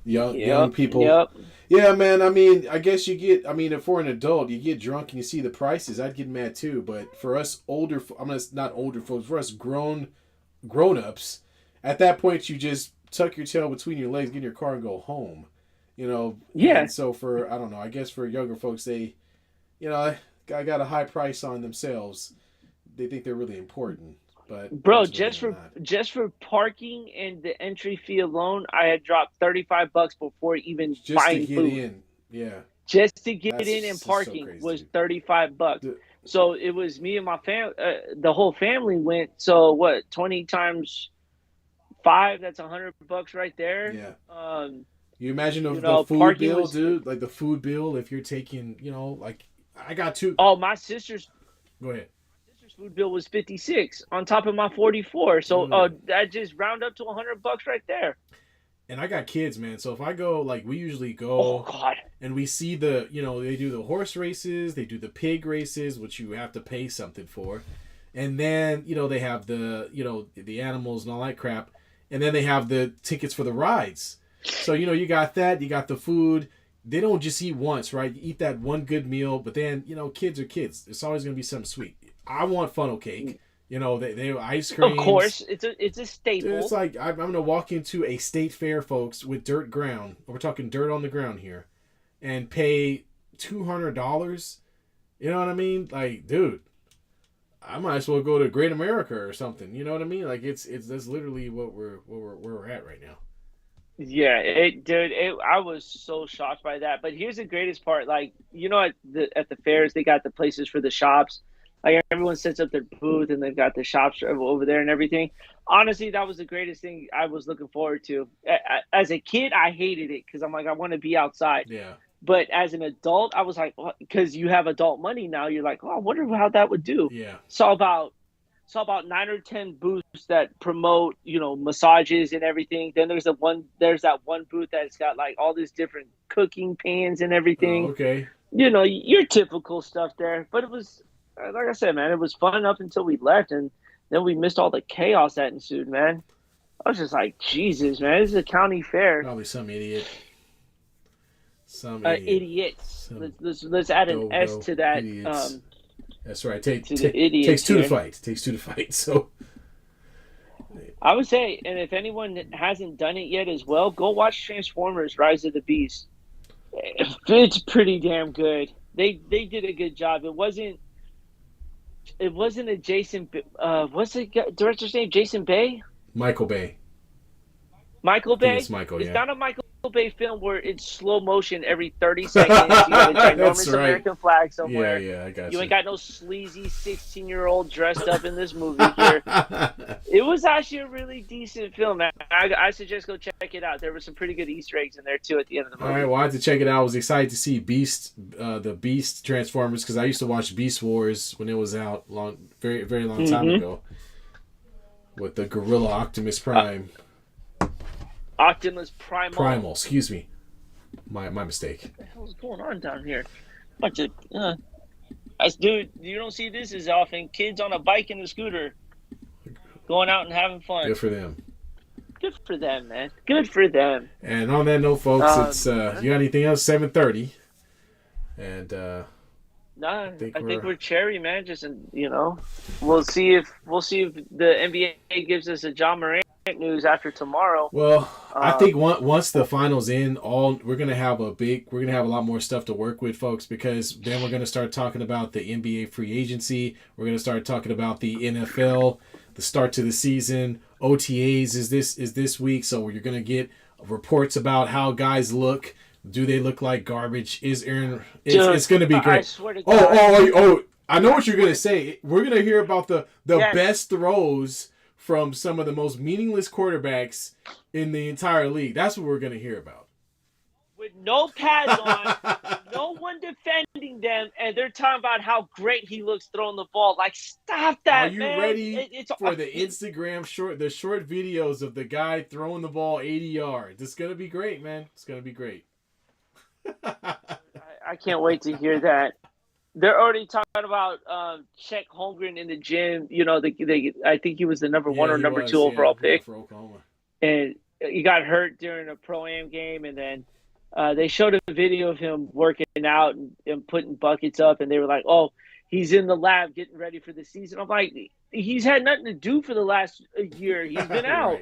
Young Yep, people. Yep. Yeah, man. I mean, I guess if we're an adult, you get drunk and you see the prices, I'd get mad too. But for us older, not older folks, for us grown-ups, at that point, you just tuck your tail between your legs, get in your car, and go home. Yeah. And so I don't know, I guess for younger folks, they, I got a high price on themselves. They think they're really important. But Bro, ultimately just for parking and the entry fee alone, I had dropped $35 before even just buying to get food. in. Yeah. Just to get That's in and just so parking crazy, was dude. $35. Dude. So it was me and my family. The whole family went. So what? 20 times 5. That's $100 right there. Yeah. You imagine the food parking bill, was, dude? Like the food bill, if you're taking, like I got 2. Oh, my sister's. Go ahead. Food bill was 56 on top of my 44, so that just round up to $100 right there. And I got kids, man. So if I go, like we usually go, oh god, and we see they do the horse races, they do the pig races, which you have to pay something for, and then they have the animals and all that crap, and then they have the tickets for the rides. So you got that, you got the food. They don't just eat once, right? You eat that one good meal, but then kids are kids. It's always gonna be something sweet. I want funnel cake. They ice cream. Of course, it's a staple. Dude, it's like I'm gonna walk into a state fair, folks, with dirt ground. We're talking dirt on the ground here, and pay $200. You know what I mean? Like, dude, I might as well go to Great America or something. You know what I mean? Like, that's literally what we're at right now. Yeah, I was so shocked by that. But here's the greatest part: like, at the fairs, they got the places for the shops. Like everyone sets up their booth and they've got the shops over there and everything. Honestly, that was the greatest thing I was looking forward to. As a kid, I hated it because I'm like, I want to be outside. Yeah. But as an adult, I was like, because you have adult money now, you're like, oh, I wonder how that would do. Yeah. Saw about 9 or 10 booths that promote, massages and everything. Then there's that one booth that's got like all these different cooking pans and everything. Oh, okay. Your typical stuff there. But it was, like I said, man, it was fun up until we left, and then we missed all the chaos that ensued, man. I was just like, Jesus, man, this is a county fair. Probably some idiot. Idiots. Let's add an S to that. That's right. Takes 2 to fight. Takes 2 to fight. So I would say, and if anyone hasn't done it yet as well, go watch Transformers: Rise of the Beast. It's pretty damn good. They did a good job. It wasn't a Jason. What's the director's name? Jason Bay. Michael Bay. Michael Bay. It's Michael. It's yeah. not a Michael Bay film where it's slow motion every 30 seconds. You got a ginormous right. American flag somewhere. Yeah, I got you. You ain't got no sleazy 16-year-old dressed up in this movie here. It was actually a really decent film, man. I suggest go check it out. There were some pretty good Easter eggs in there too at the end of the movie. All right, well, I had to check it out. I was excited to see the Beast Transformers because I used to watch Beast Wars when it was out very, very long time ago with the Gorilla Optimus Prime. Optimus Primal. Primal, excuse me. My mistake. What the hell's going on down here? Bunch of Dude, you don't see this as often. Kids on a bike and a scooter going out and having fun. Good for them. Good for them, man. Good for them. And on that note, folks, it's you got anything else? 7:30, and I think we're cherry, man. Just we'll see if the NBA gives us a John Morant news after tomorrow. Well, I think once the finals end, we're gonna have a lot more stuff to work with, folks, because then we're gonna start talking about the NBA free agency. We're gonna start talking about the NFL, the start to the season. OTAs is this week, so you're gonna get reports about how guys look. Do they look like garbage? It's gonna be great. I swear to God. Oh! I know what you're gonna say. We're gonna hear about the best throws from some of the most meaningless quarterbacks in the entire league. That's what we're gonna hear about. With no pads on, no one defending them, and they're talking about how great he looks throwing the ball. Like, stop that, Are you man. ready for the Instagram short videos of the guy throwing the ball 80 yards? It's gonna be great, man. It's gonna be great. I can't wait to hear that. They're already talking about Chet Holmgren in the gym. I think he was the number 1 or number 2 overall pick for Oklahoma, and he got hurt during a pro-am game, and then they showed a video of him working out and putting buckets up, and they were like, "Oh, he's in the lab getting ready for the season." I'm like, he's had nothing to do for the last year. He's been out.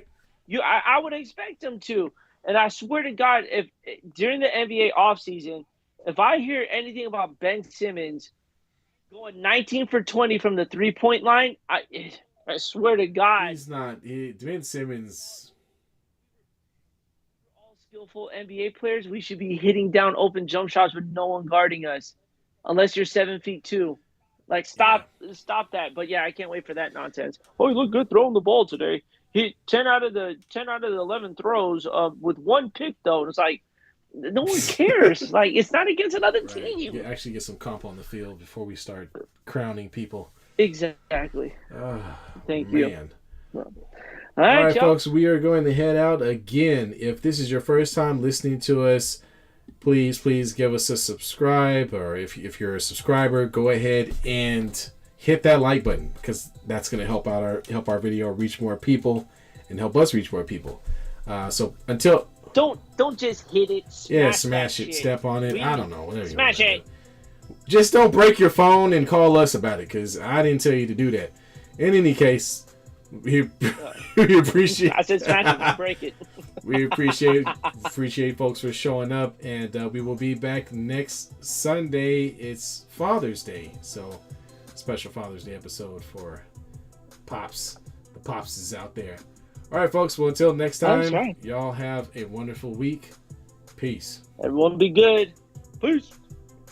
Right. I would expect him to. And I swear to God, if during the NBA offseason, if I hear anything about Ben Simmons going 19 for 20 from the 3-point line, I swear to God. He's not. Ben Simmons. All skillful NBA players, we should be hitting down open jump shots with no one guarding us, unless you're 7'2". Like, stop that. But yeah, I can't wait for that nonsense. Oh, he looked good throwing the ball today. He 10 out of the 11 throws with 1 pick though. And it's like, no one cares. Like, it's not against another team. You actually get some comp on the field before we start crowning people. Exactly. Thank you. All right, folks, we are going to head out again. If this is your first time listening to us, please give us a subscribe, or if you're a subscriber, go ahead and hit that like button, because that's going to help our video reach more people and help us reach more people. So until don't just hit it. Smash it, shit. step on it. I don't know, whatever. Smash it. Just don't break your phone and call us about it, because I didn't tell you to do that. In any case, we appreciate. I said smash it, not break it. We appreciate folks for showing up, and we will be back next Sunday. It's Father's Day, so special Father's Day episode for Pops. The Pops is out there. All right, folks. Well, until next time, y'all have a wonderful week. Peace. Everyone be good. Peace.